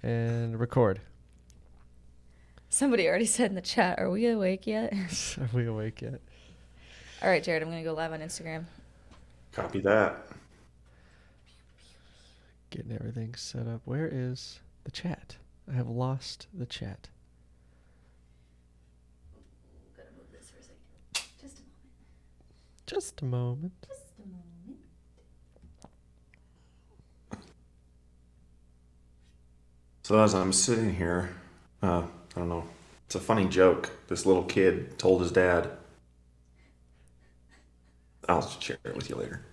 And record. Somebody already said in the chat, are we awake yet? Are we awake yet? All right, Jared, I'm going to go live on Instagram. Copy that. Getting everything set up. Where is the chat? I have lost the chat. Gotta move this for a second. Just a moment. Just a moment. Just a moment. So as I'm sitting here, I don't know, it's a funny joke. This little kid told his dad. I'll share it with you later.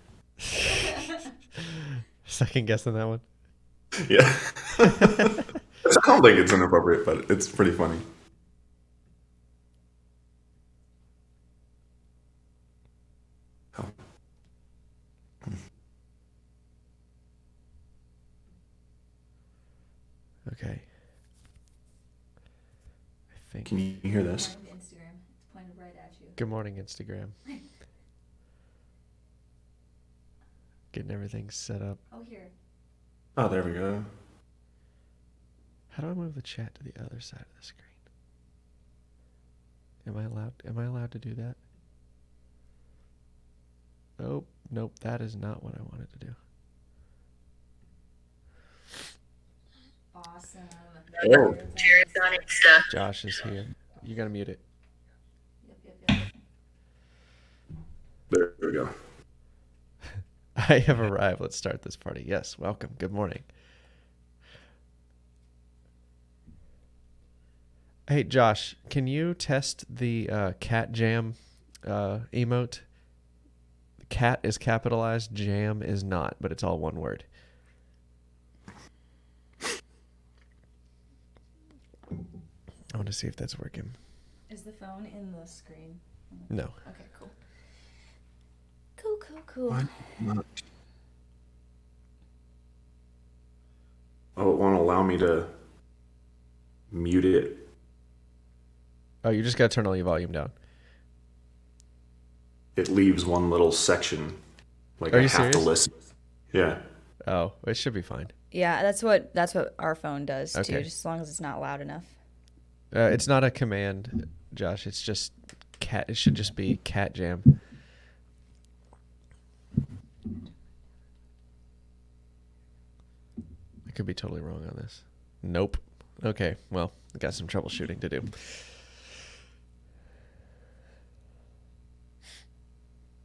Second guess on that one. Yeah. I don't think it's inappropriate, but it's pretty funny. Oh. Okay. I think. Can you hear this? Instagram. It's pointed right at you. Good morning, Instagram. Getting everything set up. Oh, here. Oh, there we go. How do I move the chat to the other side of the screen? Am I allowed to do that? Nope, that is not what I wanted to do. Awesome. Oh. Jared's on Insta. Josh is here. You gotta mute it. Yep. There we go. I have arrived. Let's start this party. Yes, welcome. Good morning. Hey, Josh, can you test the cat jam emote? Cat is capitalized, jam is not, but it's all one word. I want to see if that's working. Is the phone in the screen? No. Okay, cool. Cool. Why not? Oh, it won't allow me to mute it. Oh, you just got to turn all your volume down. It leaves one little section. Like Are I you have to serious? listen. Yeah. Oh, it should be fine. Yeah, that's what our phone does too, Okay. just as long as it's not loud enough. It's not a command, Josh. It's just cat. It should just be cat jam. I could be totally wrong on this. Nope. Okay, well, I got some troubleshooting to do.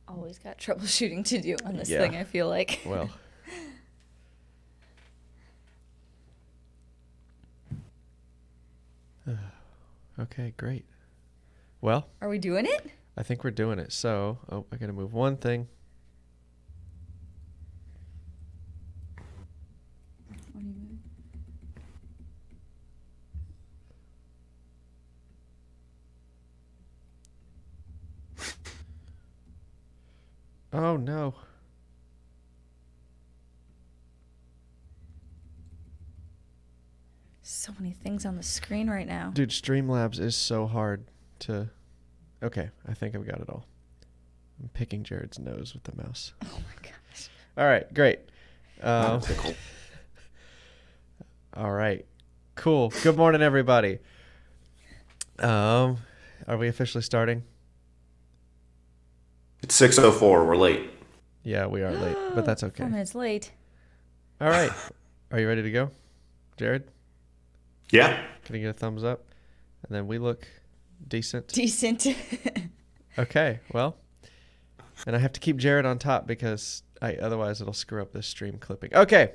Always got troubleshooting to do on this Yeah. thing, I feel like. Well. Okay, great. Well, Are we doing it? I think we're doing it. So, I got to move one thing. What are you moving? Oh, no. So many things on the screen right now. Dude, Streamlabs is so hard to... Okay, I think I've got it all. I'm picking Jared's nose with the mouse. Oh my gosh. All right, great. Tickle. All right, cool. Good morning, everybody. Are we officially starting? It's 6:04. We're late. Yeah, we are late, but that's okay. 4 minutes late. All right. Are you ready to go? Jared, Yeah. can you get a thumbs up? And then we look decent. Decent. Okay, well, and I have to keep Jared on top because otherwise it'll screw up this stream clipping. Okay,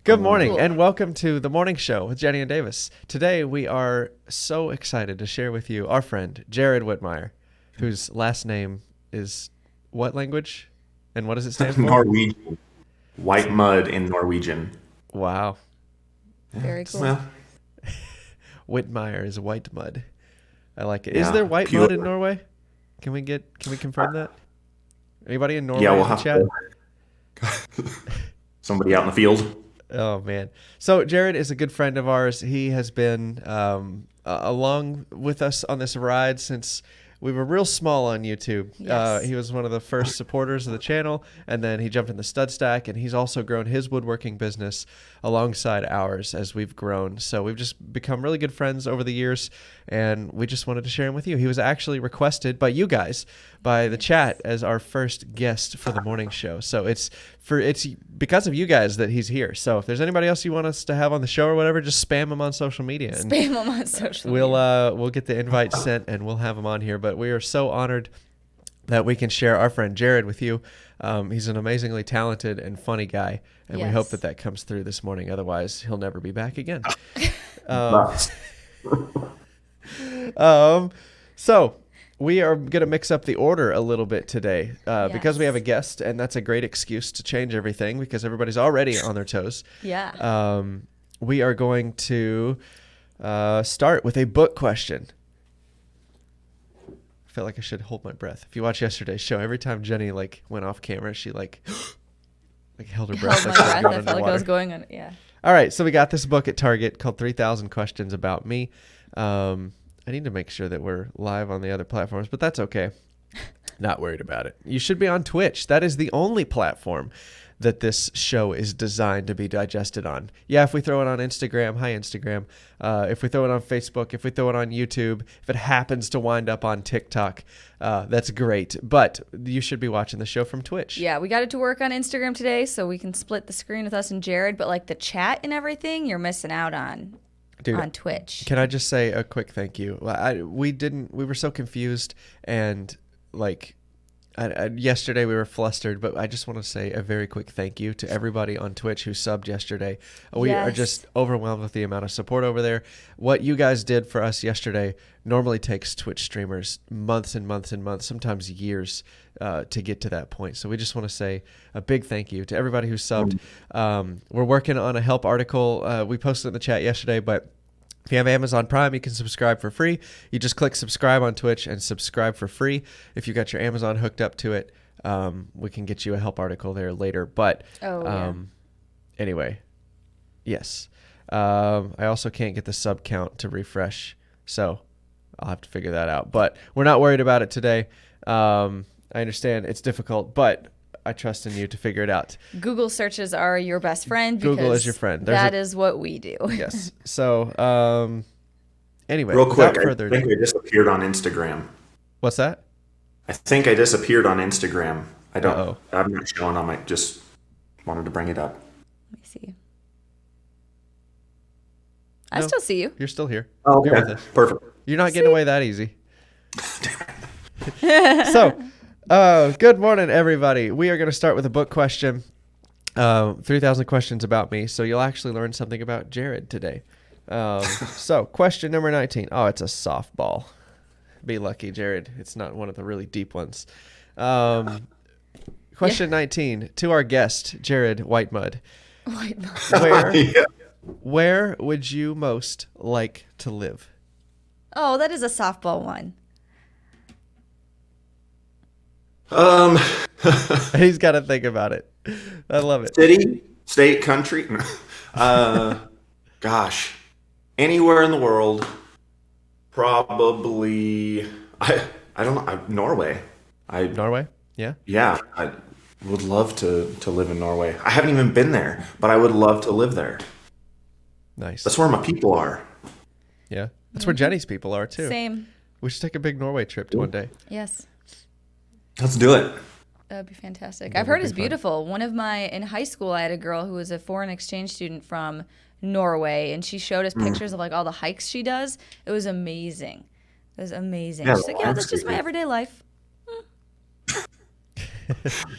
good morning Cool. and welcome to the morning show with Jennie and Davis. Today we are so excited to share with you our friend Jared Whitmyre, whose last name is what language and what does it stand for? Norwegian. White mud in Norwegian. Wow, Very cool. Well, Whitmyre is white mud. I like it. Yeah, Is there white pure. mud in Norway? Can we confirm that? Anybody in Norway yeah, we'll in the have chat? to. Somebody out in the field. Oh, man. So Jared is a good friend of ours. He has been along with us on this ride since we were real small on YouTube. Yes. He was one of the first supporters of the channel, and then he jumped in the stud stack, and he's also grown his woodworking business alongside ours as we've grown. So we've just become really good friends over the years, and we just wanted to share him with you. He was actually requested by you guys, by the chat, as our first guest for the morning show. So it's because of you guys that he's here. So if there's anybody else you want us to have on the show or whatever, just spam him on social media. And Spam him on social media. we'll get the invite sent and we'll have him on here. But we are so honored that we can share our friend Jared with you. He's an amazingly talented and funny guy, and we hope that comes through this morning. Otherwise, he'll never be back again. So we are going to mix up the order a little bit today because we have a guest, and that's a great excuse to change everything because everybody's already on their toes. Yeah. We are going to start with a book question. I feel like I should hold my breath. If you watch yesterday's show, every time Jenny went off camera, she held her breath. Held my breath. I felt like I was going on. Yeah. All right, so we got this book at Target called 3,000 Questions About Me. I need to make sure that we're live on the other platforms, but that's okay. Not worried about it. You should be on Twitch. That is the only platform that this show is designed to be digested on. Yeah, if we throw it on Instagram, hi Instagram. If we throw it on Facebook, if we throw it on YouTube, if it happens to wind up on TikTok, that's great. But you should be watching the show from Twitch. Yeah, we got it to work on Instagram today, so we can split the screen with us and Jared. But the chat and everything, you're missing out on. Dude, on Twitch. Can I just say a quick thank you? We were so confused and yesterday we were flustered, but I just want to say a very quick thank you to everybody on Twitch who subbed yesterday. We are just overwhelmed with the amount of support over there. What you guys did for us yesterday normally takes Twitch streamers months and months and months, sometimes years, to get to that point. So we just want to say a big thank you to everybody who subbed. We're working on a help article. We posted in the chat yesterday, but if you have Amazon Prime, you can subscribe for free. You just click subscribe on Twitch and subscribe for free. If you got your Amazon hooked up to it, we can get you a help article there later. But anyway, yes. I also can't get the sub count to refresh, so I'll have to figure that out. But we're not worried about it today. I understand it's difficult, but I trust in you to figure it out. Google searches are your best friend. Google is your friend. That is what we do. Yes. So, anyway, real quick, I ado, think I disappeared on Instagram. What's that? I think I disappeared on Instagram. Uh-oh. I'm not showing. I just wanted to bring it up. Let me see. I still see you. You're still here. Oh, You're okay. with us. Perfect. You're not getting away that easy. So, good morning, everybody. We are going to start with a book question. 3,000 questions about me. So you'll actually learn something about Jared today. So question number 19. Oh, it's a softball. Be lucky, Jared. It's not one of the really deep ones. Question 19 to our guest, Jared Whitmyre. Where would you most like to live? Oh, that is a softball one. He's got to think about it. I love it. City, state, country. Gosh, anywhere in the world. Probably. I don't know. Norway. Norway? Yeah. Yeah. I would love to live in Norway. I haven't even been there, but I would love to live there. Nice. That's where my people are. Yeah. That's where Jenny's people are too. Same. We should take a big Norway trip one day. Yes. Let's do it. That would be fantastic. That I've would heard be it's fun. beautiful. In high school, I had a girl who was a foreign exchange student from Norway, and she showed us pictures of all the hikes she does. It was amazing. Yeah, She's like, yeah, that's just my everyday life.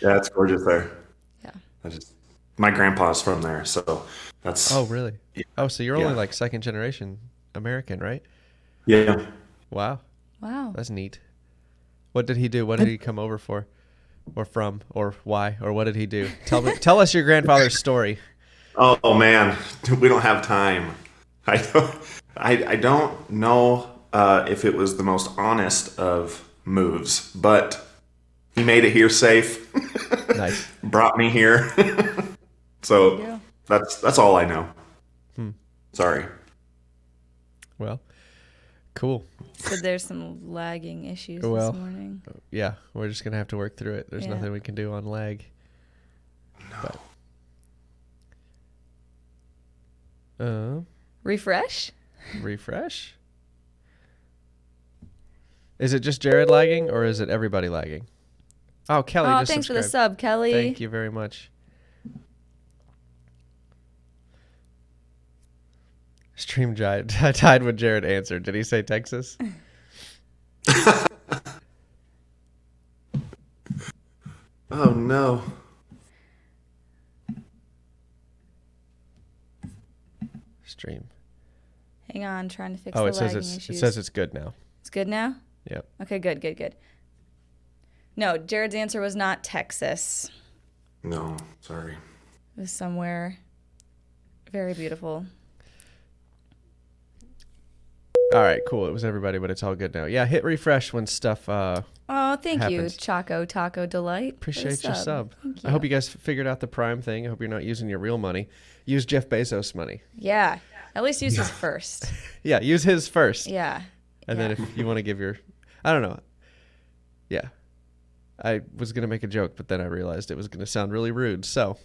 Yeah, it's gorgeous there. Yeah. My grandpa's from there, so that's. Oh, really? Yeah. Oh, so you're only second generation American, right? Yeah. Wow. Wow. That's neat. What did he do? What did he come over for? Or from? Or why? Or what did he do? Tell us your grandfather's story. Oh man, we don't have time. I don't know if it was the most honest of moves, but he made it here safe. Nice. Brought me here. So that's all I know. Sorry. Well, Cool. So there's some lagging issues Well, this morning. Yeah, we're just going to have to work through it. There's Yeah. nothing we can do on lag. But, Refresh? refresh? Is it just Jared lagging or is it everybody lagging? Oh, Kelly Oh, just thanks for the subscribed. sub, Kelly. Thank you very much. Stream tied when Jared answered. Did he say Texas? Oh no. Stream. Hang on, trying to fix Oh, the it says lagging it issues. says it's good now. It's good now? Yep. Okay, good. No, Jared's answer was not Texas. No, sorry. It was somewhere very beautiful. All right, cool. It was everybody, but it's all good now. Yeah, hit refresh when stuff. Oh, thank you, happens. Choco Taco Delight. for the Appreciate your sub. Thank I hope you guys figured out the Prime thing. I hope you're not using your real money. Use Jeff Bezos' money. Yeah, at least use his first. Yeah, use his first. Yeah. And then if you want to give your, I don't know. Yeah. I was going to make a joke, but then I realized it was going to sound really rude. So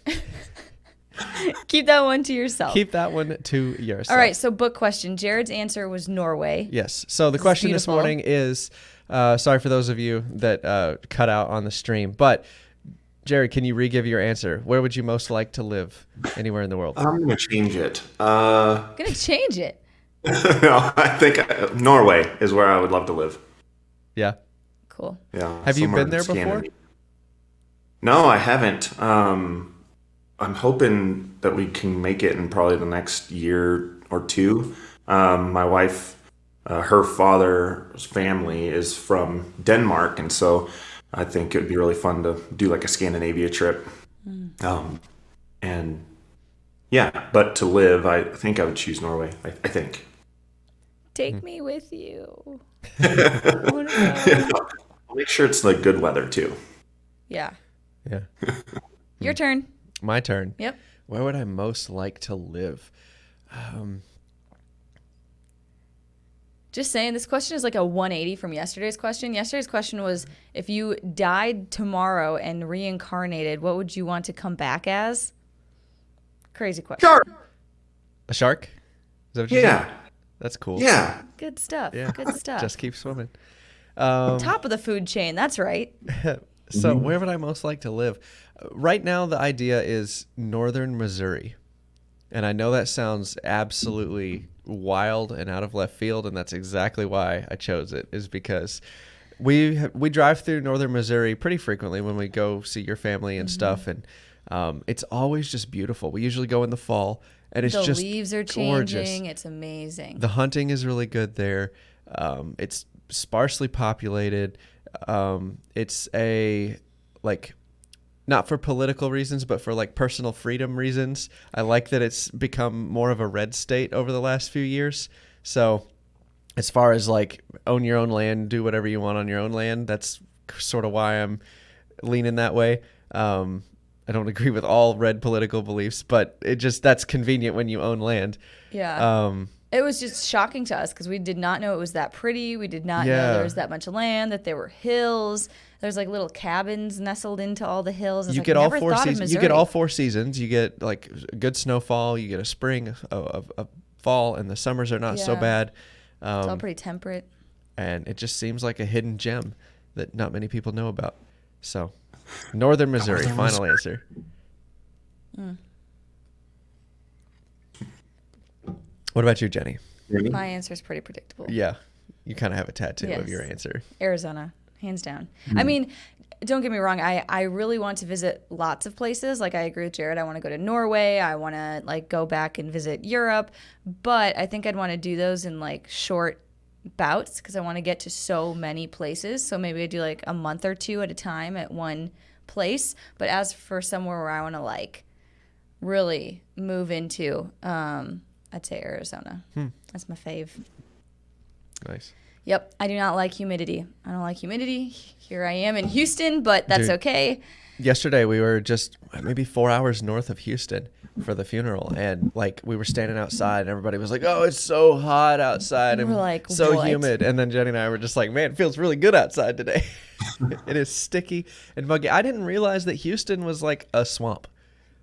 Keep that one to yourself. keep that one to yourself. All right, so book question. Jared's answer was Norway. Yes. So the This is question this beautiful. morning is, sorry for those of you that cut out on the stream, but Jared, can you re-give your answer? Where would you most like to live anywhere in the world? I'm gonna change it. Gonna change it. No, I think Norway is where I would love to live. Yeah. Cool. Yeah. Have you somewhere been there in before? Scandinavia. No, I haven't. I'm hoping that we can make it in probably the next year or two. My wife, her father's family is from Denmark, and so I think it would be really fun to do like a Scandinavia trip. And yeah, but to live, I think I would choose Norway. I think. Take me with you. I wanna go. I'll make sure it's like good weather too. Yeah. Yeah. Your turn. My turn. Yep. Where would I most like to live? Just saying, this question is like a 180 from yesterday's question. Yesterday's question was, if you died tomorrow and reincarnated, what would you want to come back as? Crazy question. Sharp. A shark? Is that what you Yeah. said? That's cool. Good stuff. Yeah. Good stuff. Just keep swimming. Top of the food chain. That's right. So where would I most like to live? Right now, the idea is northern Missouri. And I know that sounds absolutely wild and out of left field, and that's exactly why I chose it, is because we drive through northern Missouri pretty frequently when we go see your family and stuff, and it's always just beautiful. We usually go in the fall, and it's The just leaves are gorgeous. changing. It's amazing. The hunting is really good there. It's sparsely populated. It's a, like, not for political reasons, but for like personal freedom reasons. I like that it's become more of a red state over the last few years. So as far as like own your own land, do whatever you want on your own land, that's sort of why I'm leaning that way. I don't agree with all red political beliefs, but that's convenient when you own land. Yeah. It was just shocking to us because we did not know it was that pretty. We did not know Yeah. there was that much land, that there were hills. There's like little cabins nestled into all the hills. It's You like, get all never four thought of seasons. You get Missouri. all 4 seasons. You get like good snowfall. You get a spring, a fall, and the summers are not so Yeah. bad. It's all pretty temperate. And it just seems like a hidden gem that not many people know about. So, northern Missouri, final answer. What about you, Jenny? My answer is pretty predictable. Yeah, you kind of have a tattoo of Yes. your answer. Arizona, hands down. I mean, don't get me wrong. I really want to visit lots of places. Like, I agree with Jared. I want to go to Norway. I want to like go back and visit Europe. But I think I'd want to do those in like short bouts because I want to get to so many places. So maybe I do like a month or two at a time at one place. But as for somewhere where I want to like really move into, I'd say Arizona. That's my fave. Nice. Yep. I do not like humidity. I don't like humidity. Here I am in Houston, but that's Dude. okay. Yesterday we were just maybe 4 hours north of Houston for the funeral, and like we were standing outside and everybody was like, "Oh, it's so hot outside and We're like, so "What?" humid." And then Jenny and I were just like, "Man, it feels really good outside today." It is sticky and muggy. I didn't realize that Houston was like a swamp.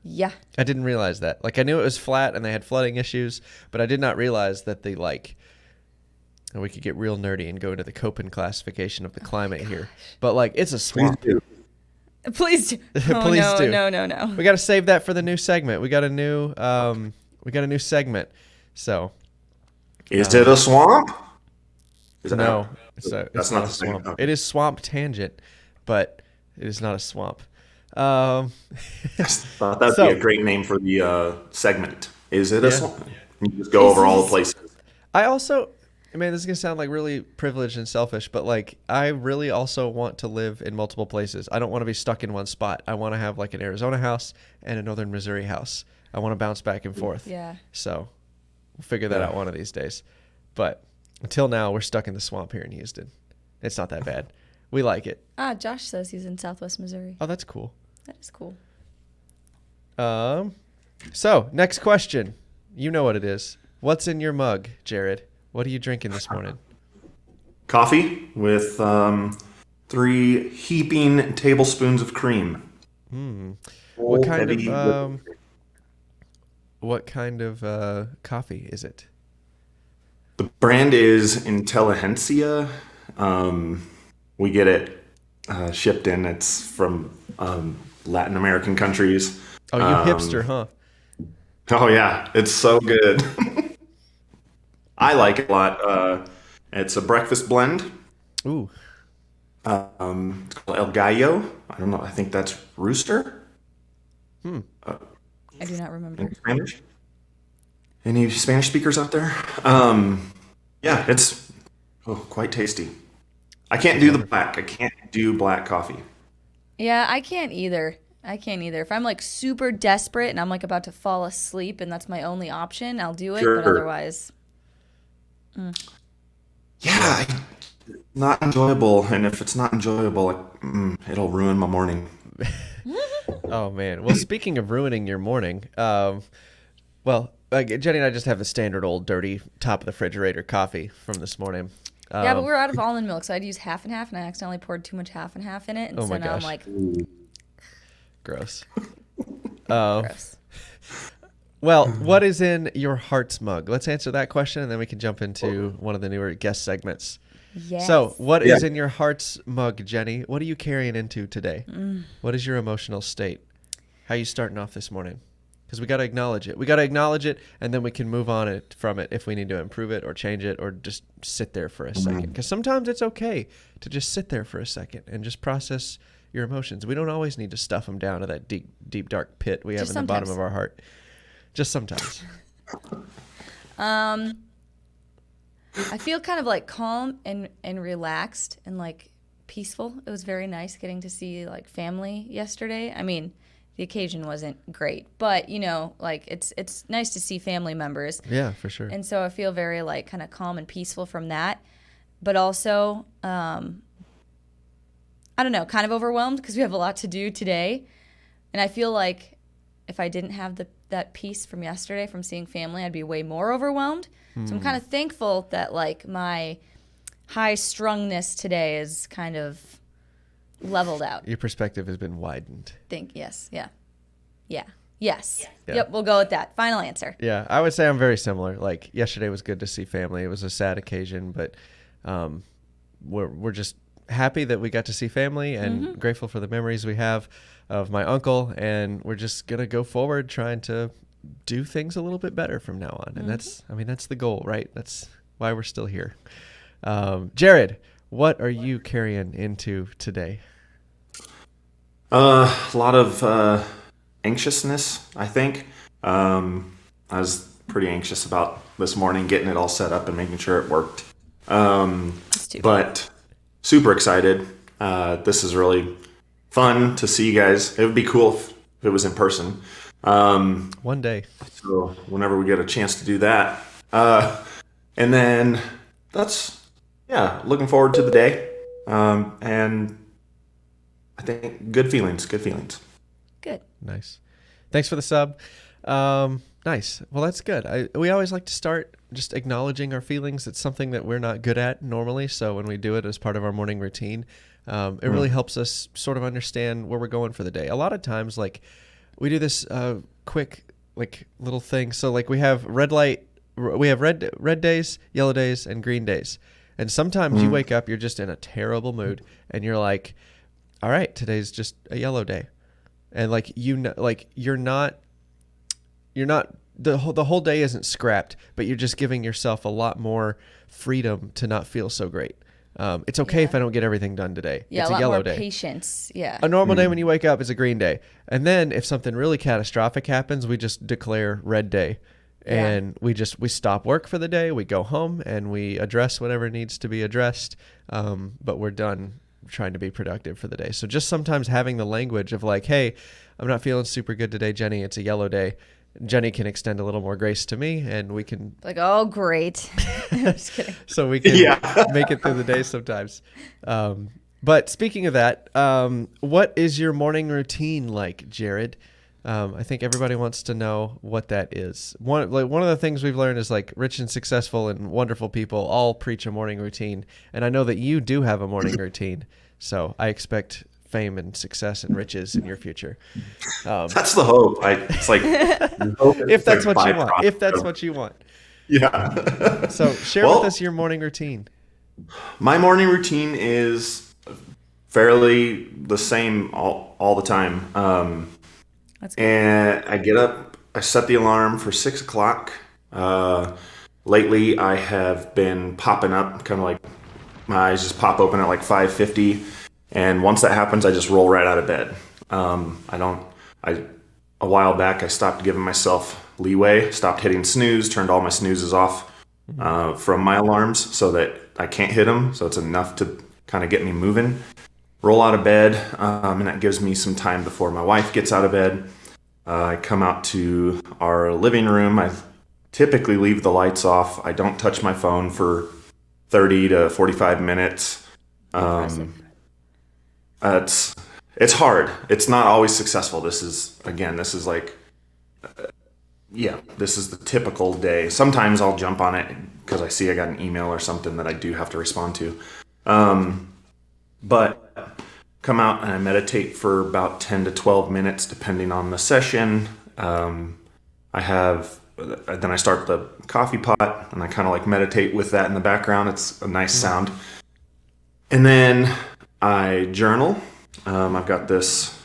Yeah. I didn't realize that. Like I knew it was flat and they had flooding issues, but I did not realize that they like, and we could get real nerdy and go into the Köppen classification of the climate here. But like it's a swamp. Please do. Oh, Please no, do. No. We got to save that for the new segment. We got a new segment. So Is it a swamp? Is it no, That's not a the same. swamp. Okay. It is Swamp Tangent, but it is not a swamp. I thought that'd So- be a great name for the segment. Is it a Yeah. swamp? You just go over all the places. I also, man, this is gonna sound like really privileged and selfish, but like I really also want to live in multiple places. I don't want to be stuck in one spot. I want to have like an Arizona house and a Northern Missouri house. I want to bounce back and forth. Yeah. So we'll figure that out one of these days. But until now, we're stuck in the swamp here in Houston. It's not that bad. We like it. Josh says he's in Southwest Missouri. Oh, that's cool. That is cool. So next question. You know what it is. What's in your mug, Jared? What are you drinking this morning? Coffee with 3 heaping tablespoons of cream. What kind Heavy of coffee is it? The brand is Intelligentsia. We get it shipped in. It's from Latin American countries. Oh, you hipster, huh? Oh yeah, it's so good. I like it a lot. It's a breakfast blend. Ooh. It's called El Gallo. I don't know. I think that's rooster I do not remember. in Spanish. Any Spanish speakers out there? Yeah, it's quite tasty. I can't do the black. I can't do black coffee. Yeah, I can't either. If I'm like super desperate and I'm like about to fall asleep and that's my only option, I'll do it. But Sure. otherwise, Yeah, not enjoyable. And if it's not enjoyable, it'll ruin my morning. Oh man. Well, speaking of ruining your morning, like Jenny and I just have the standard old dirty top of the refrigerator coffee from this morning. yeah, but we're out of almond milk, so I'd use half and half, and I accidentally poured too much half and half in it, and Oh so my now I'm gosh. like, Gross. gross. Well, what is in your heart's mug? Let's answer that question, and then we can jump into one of the newer guest segments. Yes. So, what is Yeah. in your heart's mug, Jenny? What are you carrying into today? What is your emotional state? How are you starting off this morning? Because we got to acknowledge it. We got to acknowledge it, and then we can move on from it if we need to improve it or change it or just sit there for a second. Because sometimes it's okay to just sit there for a second and just process your emotions. We don't always need to stuff them down to that deep, deep, dark pit we have Just in the bottom sometimes. of our heart. Just sometimes. I feel kind of like calm and relaxed and like peaceful. It was very nice getting to see like family yesterday. I mean, the occasion wasn't great, but you know, like it's nice to see family members. Yeah, for sure. And so I feel very like kind of calm and peaceful from that. But also, I don't know, kind of overwhelmed because we have a lot to do today. And I feel like if I didn't have that piece from yesterday from seeing family, I'd be way more overwhelmed. So I'm kind of thankful that like my high strungness today is kind of leveled out. Your perspective has been widened. Yes. Yeah. Yep, we'll go with that. Final answer. Yeah, I would say I'm very similar. Like yesterday was good to see family. It was a sad occasion, but we're just happy that we got to see family and grateful for the memories we have of my uncle. And we're just gonna go forward trying to do things a little bit better from now on. And that's the goal, right? That's why we're still here. Jared, what are you carrying into today? A lot of anxiousness, I think. I was pretty anxious about this morning, getting it all set up and making sure it worked. But super excited. This is really fun to see you guys. It would be cool if it was in person. One day. So whenever we get a chance to do that. And then that's yeah, looking forward to the day. And I think good feelings, good feelings. Good. Nice. Thanks for the sub. Nice. Well, that's good. We always like to start just acknowledging our feelings. It's something that we're not good at normally. So when we do it as part of our morning routine, it really helps us sort of understand where we're going for the day. A lot of times, like we do this quick like little thing. So like we have red days, yellow days, and green days. And sometimes you wake up, you're just in a terrible mood, and you're like, all right, today's just a yellow day. And like, you're not the whole day isn't scrapped, but you're just giving yourself a lot more freedom to not feel so great. It's okay if I don't get everything done today. Yeah, it's a lot yellow more day. patience. Yeah. A normal day when you wake up is a green day. And then if something really catastrophic happens, we just declare red day. And we stop work for the day. We go home and we address whatever needs to be addressed. But we're done trying to be productive for the day. So just sometimes having the language of like, hey, I'm not feeling super good today, Jenny. It's a yellow day. Jenny can extend a little more grace to me, and we can Like, oh, great. I'm just kidding. so we can make it through the day sometimes. But speaking of that, what is your morning routine like, Jared? I think everybody wants to know what that is. One of the things we've learned is like rich and successful and wonderful people all preach a morning routine, and I know that you do have a morning routine. So I expect fame and success and riches in your future. That's the hope. It's like if that's what you want. If that's what you want. Yeah. So share with us your morning routine. My morning routine is fairly the same all the time. That's good. And I get up, I set the alarm for 6 o'clock. Lately, I have been popping up, kind of like my eyes just pop open at like 5:50. And once that happens, I just roll right out of bed. A while back, I stopped giving myself leeway, stopped hitting snooze, turned all my snoozes off from my alarms so that I can't hit them. So it's enough to kind of get me moving. Roll out of bed, and that gives me some time before my wife gets out of bed. I come out to our living room. I typically leave the lights off. I don't touch my phone for 30 to 45 minutes. It's hard. It's not always successful. This is like, this is the typical day. Sometimes I'll jump on it because I see I got an email or something that I do have to respond to. But come out and I meditate for about 10 to 12 minutes, depending on the session. Then I start the coffee pot and I kind of like meditate with that in the background. It's a nice sound. And then I journal. I've got this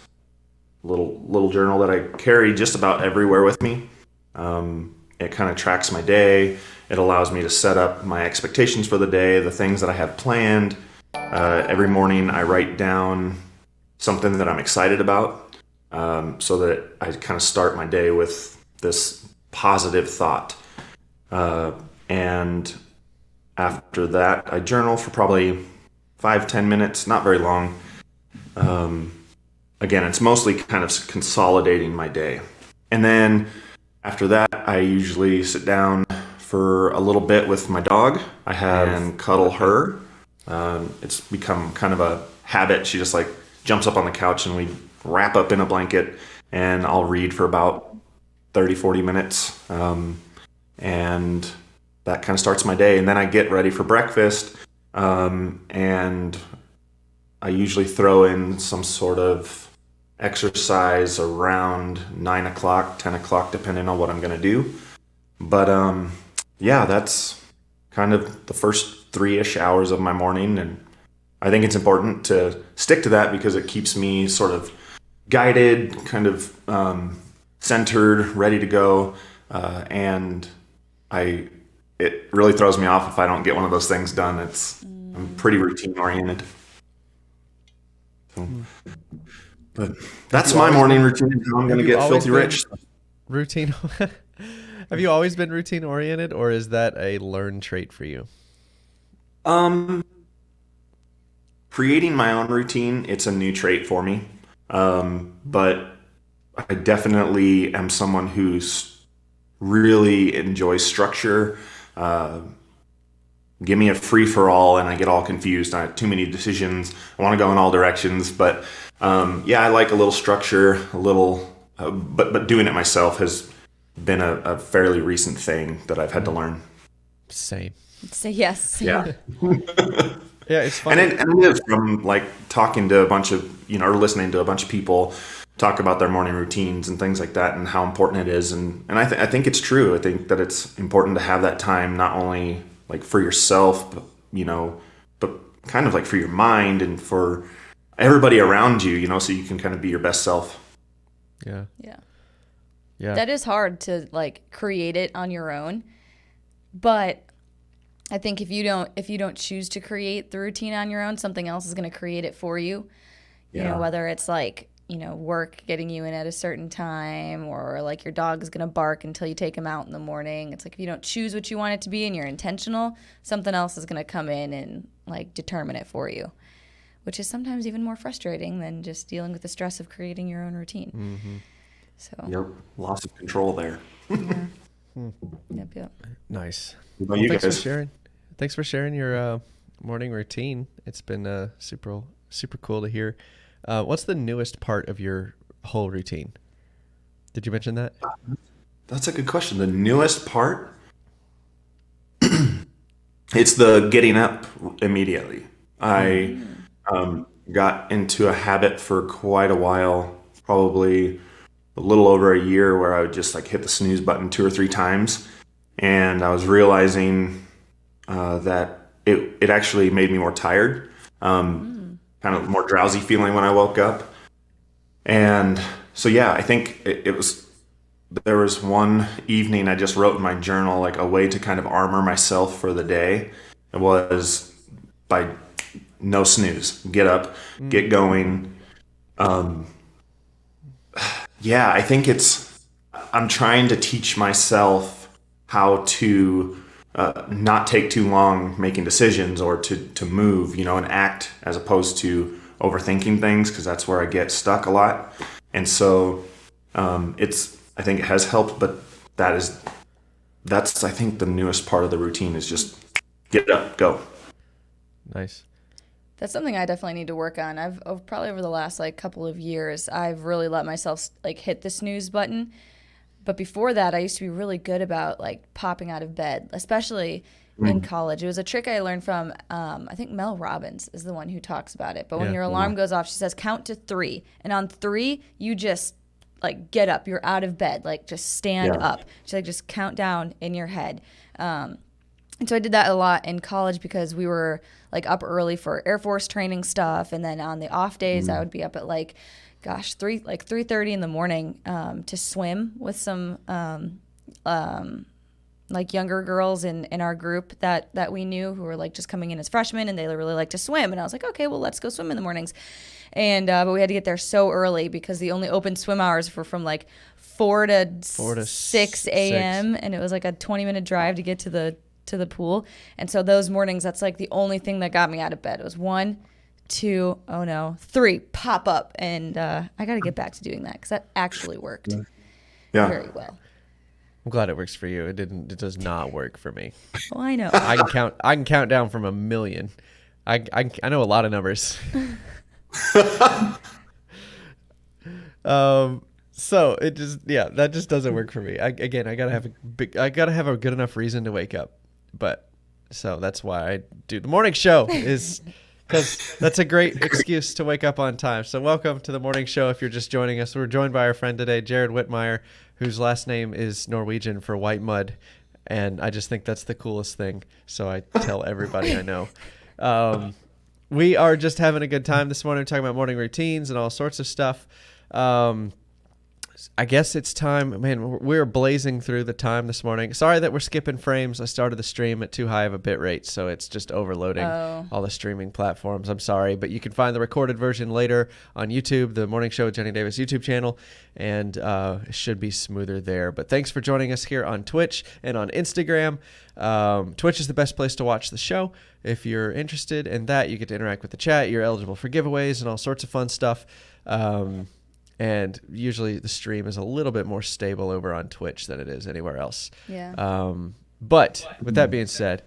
little journal that I carry just about everywhere with me. It kind of tracks my day. It allows me to set up my expectations for the day, the things that I have planned. Every morning I write down something that I'm excited about, so that I kind of start my day with this positive thought. And after that, I journal for probably 5-10 minutes, not very long. Again, it's mostly kind of consolidating my day. And then after that, I usually sit down for a little bit with my dog. And cuddle her. It's become kind of a habit. She just like jumps up on the couch and we wrap up in a blanket and I'll read for about 30-40 minutes. And that kind of starts my day. And then I get ready for breakfast. And I usually throw in some sort of exercise around 9 o'clock, 10 o'clock, depending on what I'm going to do. But that's kind of the first 3-ish hours of my morning. And I think it's important to stick to that because it keeps me sort of guided, kind of centered, ready to go. And it really throws me off if I don't get one of those things done. I'm pretty routine oriented. So, but that's my morning routine. How I'm going to get filthy rich. Routine. Have you always been routine oriented, or is that a learned trait for you? Creating my own routine, it's a new trait for me. But I definitely am someone who's really enjoys structure. give me a free for all and I get all confused. I have too many decisions. I want to go in all directions. But I like a little structure, but doing it myself has been a fairly recent thing that I've had to learn. Same. Say yes. Yeah. Yeah, it's funny. And it is from like talking to a bunch of, or listening to a bunch of people talk about their morning routines and things like that and how important it is. And I think it's true. I think that it's important to have that time, not only like for yourself, but kind of like for your mind and for everybody around you, so you can kind of be your best self. Yeah. Yeah. Yeah. That is hard to like create it on your own. But I think if you don't choose to create the routine on your own, something else is going to create it for you. Yeah. Whether it's like, work getting you in at a certain time, or like your dog is going to bark until you take him out in the morning. It's like if you don't choose what you want it to be and you're intentional, something else is going to come in and like determine it for you, which is sometimes even more frustrating than just dealing with the stress of creating your own routine. Mm-hmm. So. Yep. Loss of control there. Yeah. Yep. What Nice. about Well, you thanks guys? for sharing. Thanks for sharing your morning routine. It's been super cool to hear. What's the newest part of your whole routine? Did you mention that? That's a good question. The newest part? It's the getting up immediately. I got into a habit for quite a while, probably a little over a year, where I would just like hit the snooze button 2 or 3 times. And I was realizing that it actually made me more tired, kind of more drowsy feeling when I woke up. And so, yeah, I think there was one evening I just wrote in my journal, like a way to kind of armor myself for the day. It was by no snooze, get up, get going. Yeah, I think I'm trying to teach myself how to not take too long making decisions, or to move, and act, as opposed to overthinking things, because that's where I get stuck a lot. And so I think it has helped, but that's I think the newest part of the routine is just get up, go. Nice. That's something I definitely need to work on. I've probably over the last like couple of years, I've really let myself like hit the snooze button. But before that, I used to be really good about like popping out of bed, especially in college. It was a trick I learned from, I think Mel Robbins is the one who talks about it. But when Yeah. your alarm goes off, she says, count to 3. And on 3, you just like get up. You're out of bed. Like just stand up. She's like, just count down in your head. And so I did that a lot in college because we were like up early for Air Force training stuff. And then on the off days, I would be up at like, 3:30 in the morning to swim with some like younger girls in our group that we knew who were like just coming in as freshmen, and they really like to swim. And I was like, okay, well, let's go swim in the mornings. And but we had to get there so early because the only open swim hours were from like 4 to 6 a.m. And it was like a 20-minute drive to get to the pool. And so those mornings, that's like the only thing that got me out of bed. It was 1, 2, 3, pop up. And I got to get back to doing that because that actually worked very well. I'm glad it works for you. It does not work for me. Well, I know. I can count down from 1 million. I know a lot of numbers. So it just, that just doesn't work for me. I gotta have a good enough reason to wake up. But so that's why I do the morning show, is because that's a great excuse to wake up on time. So welcome to the morning show. If you're just joining us, we're joined by our friend today, Jared Whitmyre, whose last name is Norwegian for white mud. And I just think that's the coolest thing. So I tell everybody I know. We are just having a good time this morning, talking about morning routines and all sorts of stuff. I guess it's time. Man, we're blazing through the time this morning. Sorry that we're skipping frames. I started the stream at too high of a bit rate, so it's just overloading all the streaming platforms. I'm sorry, but you can find the recorded version later on YouTube, the Morning Show with Jennie and Davis YouTube channel, and it should be smoother there. But thanks for joining us here on Twitch and on Instagram. Twitch is the best place to watch the show. If you're interested in that, you get to interact with the chat. You're eligible for giveaways and all sorts of fun stuff. And usually the stream is a little bit more stable over on Twitch than it is anywhere else. Yeah. But with that being said,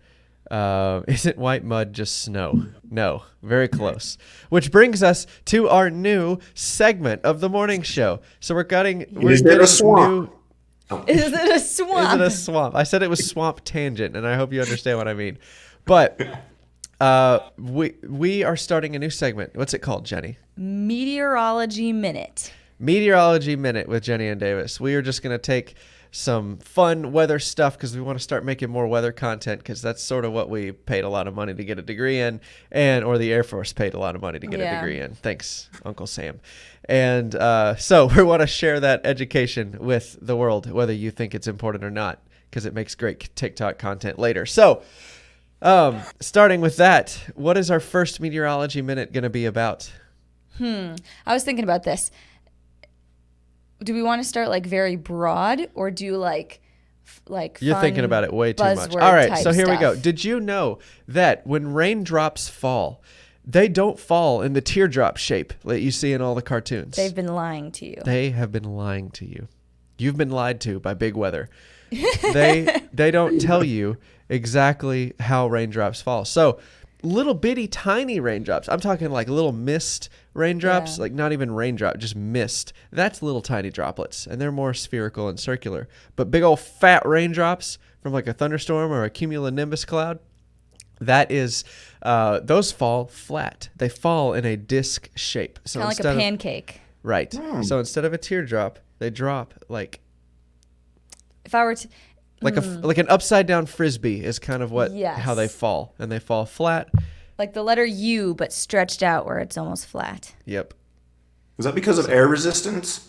Isn't white mud just snow? No, very close. Which brings us to our new segment of the morning show. So we're getting a swamp? Is it a swamp? Is it a swamp? I said it was swamp tangent, and I hope you understand what I mean. But we are starting a new segment. What's it called, Jenny? Meteorology Minute. Meteorology Minute with Jennie and Davis. We are just going to take some fun weather stuff because we want to start making more weather content because that's sort of what we paid a lot of money to get a degree in, or the Air Force paid a lot of money to get a degree in. Thanks, Uncle Sam. And so we want to share that education with the world, whether you think it's important or not, because it makes great TikTok content later. So starting with that, what is our first Meteorology Minute going to be about? I was thinking about this. Do we want to start like very broad or do like You're fun thinking about it way too much. buzzword All right, type so here we go. stuff? Did you know that when raindrops fall, they don't fall in the teardrop shape that you see in all the cartoons? They've been lying to you. They have been lying to you. You've been lied to by big weather. They don't tell you exactly how raindrops fall. So little bitty tiny raindrops. I'm talking like little mist raindrops, like not even raindrop, just mist. That's little tiny droplets, and they're more spherical and circular. But big old fat raindrops from like a thunderstorm or a cumulonimbus cloud, that is, those fall flat. They fall in a disc shape. So Kind of like a pancake. Right. So instead of a teardrop, they drop like If I were to... like an upside down frisbee is kind of how they fall, and they fall flat. Like the letter U, but stretched out where it's almost flat. Yep. Is that because of air resistance?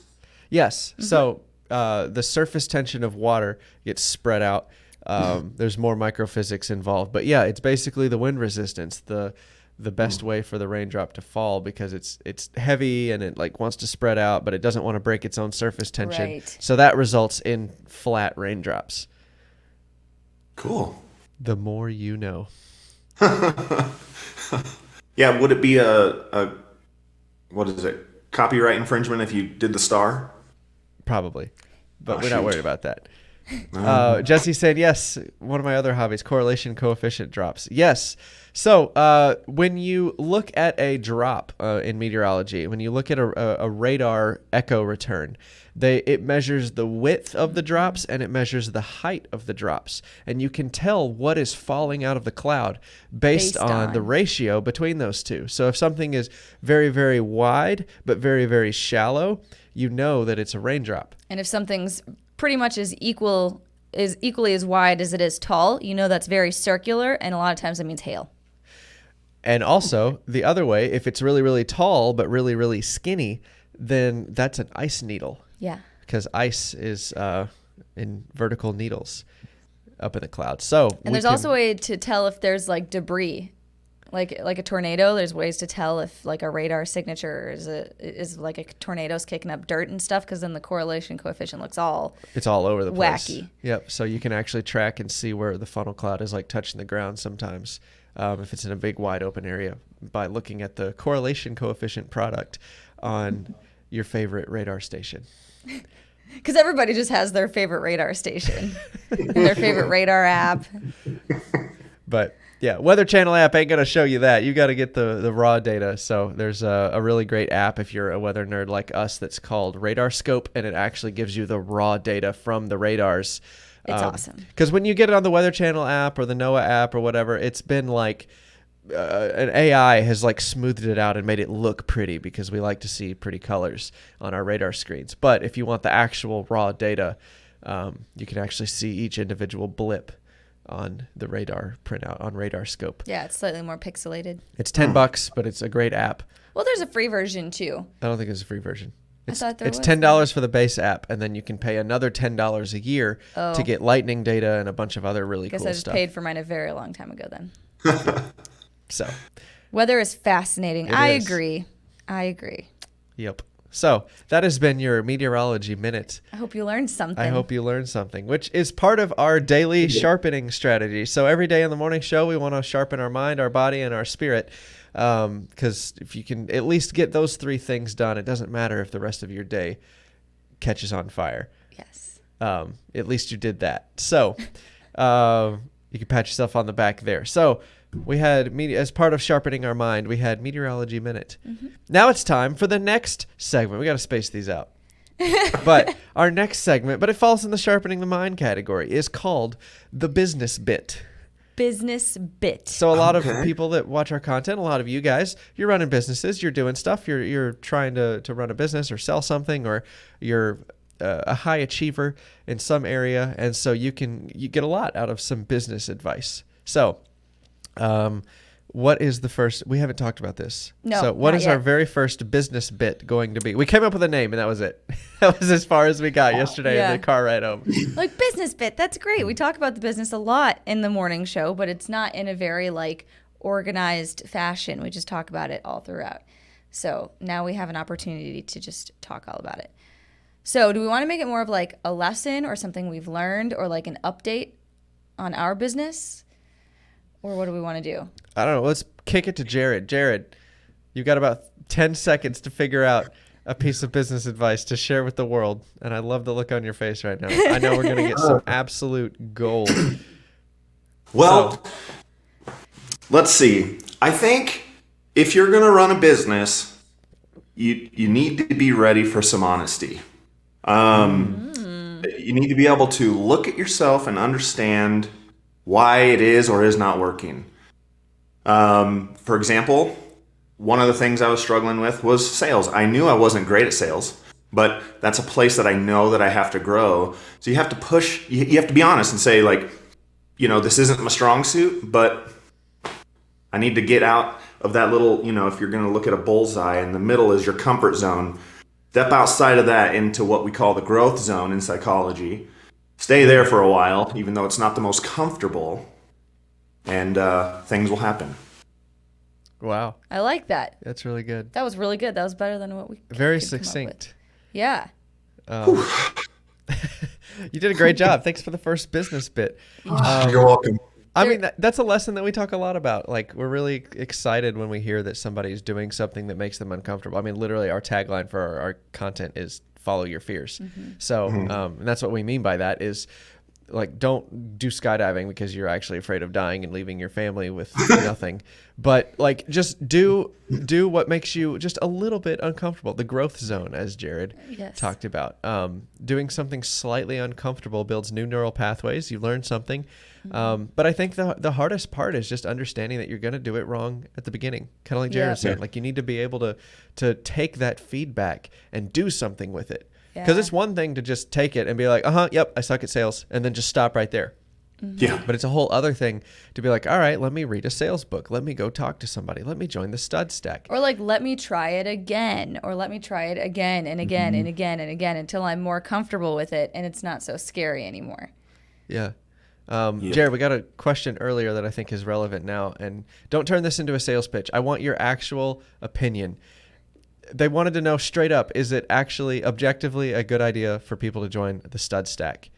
Yes. So the surface tension of water gets spread out. There's more microphysics involved, but yeah, it's basically the wind resistance, the best way for the raindrop to fall, because it's heavy and it like wants to spread out, but it doesn't want to break its own surface tension. Right. So that results in flat raindrops. Cool. The more you know. Yeah, would it be a what is it? Copyright infringement if you did the star? Probably. But we're shoot. not worried about that. Jesse said, yes, one of my other hobbies, correlation coefficient drops. Yes. So when you look at a drop in meteorology, when you look at a radar echo return, it measures the width of the drops and it measures the height of the drops. And you can tell what is falling out of the cloud based on the ratio between those two. So if something is very, very wide but very, very shallow, you know that it's a raindrop. And if something's pretty much equally as wide as it is tall, you know that's very circular, and a lot of times that means hail. And also, the other way, if it's really, really tall but really, really skinny, then that's an ice needle. Yeah. Because ice is in vertical needles up in the clouds. So And there's also a way to tell if there's like debris. Like a tornado, there's ways to tell if like a radar signature is like a tornado's kicking up dirt and stuff, because then the correlation coefficient looks it's all over the place. Wacky. Yep. So you can actually track and see where the funnel cloud is like touching the ground sometimes, if it's in a big wide open area, by looking at the correlation coefficient product on your favorite radar station. Because everybody just has their favorite radar station and their favorite radar app. But yeah, Weather Channel app ain't going to show you that. You got to get the raw data. So there's a really great app if you're a weather nerd like us that's called Radarscope, and it actually gives you the raw data from the radars. It's awesome. Because when you get it on the Weather Channel app or the NOAA app or whatever, it's been like an AI has like smoothed it out and made it look pretty, because we like to see pretty colors on our radar screens. But if you want the actual raw data, you can actually see each individual blip on the radar printout on Radarscope. Yeah, it's slightly more pixelated. It's $10, but it's a great app. Well, there's a free version too. I don't think it's a free version. I thought there it's was. $10 for the base app, and then you can pay another $10 a year to get lightning data and a bunch of other really cool I just stuff. paid for mine a very long time ago then. So weather is fascinating. I agree. Yep. So that has been your Meteorology Minute. I hope you learned something. I hope you learned something, which is part of our daily sharpening strategy. So every day on the morning show, we want to sharpen our mind, our body, and our spirit. Because if you can at least get those three things done, it doesn't matter if the rest of your day catches on fire. Yes. At least you did that. So you can pat yourself on the back there. So we had, as part of sharpening our mind, we had Meteorology Minute. Now it's time for the next segment. We got to space these out. But our next segment, but it falls in the sharpening the mind category, is called the business bit. Business bit. So a lot of people that watch our content, a lot of you guys, you're running businesses, you're doing stuff, you're trying to run a business or sell something, or you're a high achiever in some area, and so you get a lot out of some business advice. So what is the first? We haven't talked about this. No, So what not is our yet. very first business bit going to be? We came up with a name, and that was it. That was as far as we got yesterday Yeah. in the car ride home. Like business bit. That's great. We talk about the business a lot in the morning show, but it's not in a very like organized fashion. We just talk about it all throughout. So now we have an opportunity to just talk all about it. So do we want to make it more of like a lesson or something we've learned or like an update on our business? Or what do we want to do? I don't know. Let's kick it to Jared. Jared, you've got about 10 seconds to figure out a piece of business advice to share with the world. And I love the look on your face right now. I know we're going to get some absolute gold. Well, let's see. I think if you're going to run a business, you need to be ready for some honesty. You need to be able to look at yourself and understand why it is or is not working. For example, one of the things I was struggling with was sales. I knew I wasn't great at sales, but that's a place that I know that I have to grow. So you have to push, you have to be honest and say like, this isn't my strong suit, but I need to get out of that little, if you're going to look at a bullseye and the middle is your comfort zone, step outside of that into what we call the growth zone in psychology. Stay there for a while, even though it's not the most comfortable, and things will happen. Wow. I like that. That's really good. That was really good. That was better than what we Very could come up with. succinct. Yeah. You did a great job. Thanks for the first business bit. You're welcome. I mean, that's a lesson that we talk a lot about. Like, we're really excited when we hear that somebody's doing something that makes them uncomfortable. I mean, literally, our tagline for our content is follow your fears. So, and that's what we mean by that is, like, don't do skydiving because you're actually afraid of dying and leaving your family with nothing. But, like, just do what makes you just a little bit uncomfortable. The growth zone, as Jared talked about. Doing something slightly uncomfortable builds new neural pathways. You learn something. But I think the hardest part is just understanding that you're going to do it wrong at the beginning. Kind of like Jared was saying, like you need to be able to take that feedback and do something with it. Because it's one thing to just take it and be like, yep, I suck at sales, and then just stop right there. Yeah. But it's a whole other thing to be like, all right, let me read a sales book. Let me go talk to somebody. Let me join the stud stack. Or like, let me try it again, or let me try it again and again and again and again until I'm more comfortable with it and it's not so scary anymore. Yeah. Jared, we got a question earlier that I think is relevant now, and don't turn this into a sales pitch. I want your actual opinion. They wanted to know straight up, is it actually objectively a good idea for people to join the stud stack?